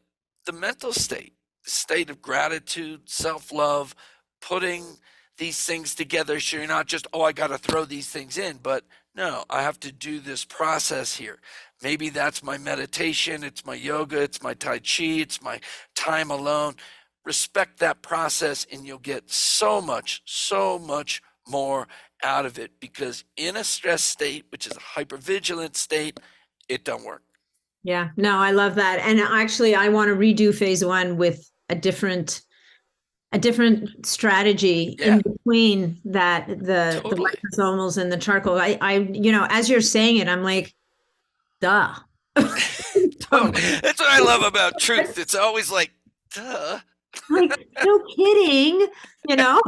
mental state, the state of gratitude, self-love, putting these things together, so you're not just, oh, I got to throw these things in, but no, I have to do this process here. Maybe that's my meditation, it's my yoga, it's my tai chi, it's my time alone. Respect that process, and you'll get so much more out of it, because in a stress state, which is a hypervigilant state, it don't work. yeah, no, I love that. And actually, I want to redo phase 1 with a different strategy Yeah, in between that, the totally. liposomals and the charcoal. As you're saying it, I'm like, duh. That's what I love about truth. It's always like, duh. Like, no kidding, you know?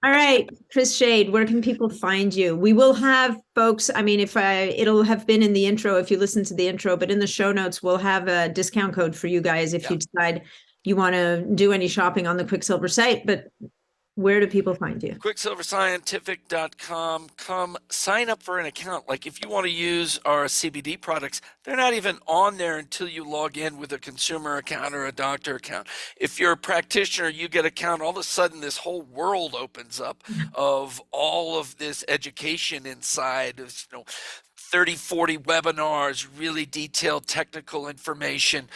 All right, Chris Shade, where can people find you? We will have folks, I mean, it'll have been in the intro if you listen to the intro, but in the show notes, we'll have a discount code for you guys if you decide you want to do any shopping on the Quicksilver site. But where do people find you? QuicksilverScientific.com. Come sign up for an account. Like, if you want to use our CBD products, they're not even on there until you log in with a consumer account or a doctor account. If you're a practitioner, you get an account, all of a sudden this whole world opens up of all of this education inside of, 30, 40 webinars, really detailed technical information.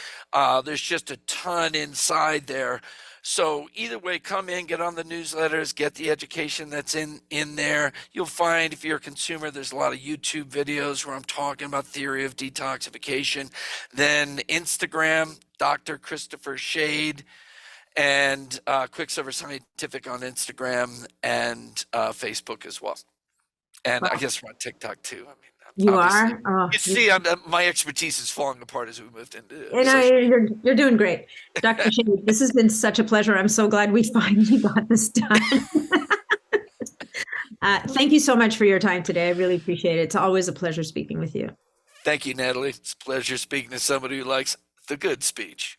There's just a ton inside there. So either way, come in, get on the newsletters, get the education that's in there. You'll find, if you're a consumer, there's a lot of YouTube videos where I'm talking about theory of detoxification. Then Instagram, Dr. Christopher Shade, and Quicksilver Scientific on Instagram and Facebook as well. And I guess we're on TikTok too. I mean, You obviously, are? Oh, you see, my expertise is falling apart as we moved into. you're doing great. Dr. Shade, this has been such a pleasure. I'm so glad we finally got this done. Thank you so much for your time today. I really appreciate it. It's always a pleasure speaking with you. Thank you, Natalie. It's a pleasure speaking to somebody who likes the good speech.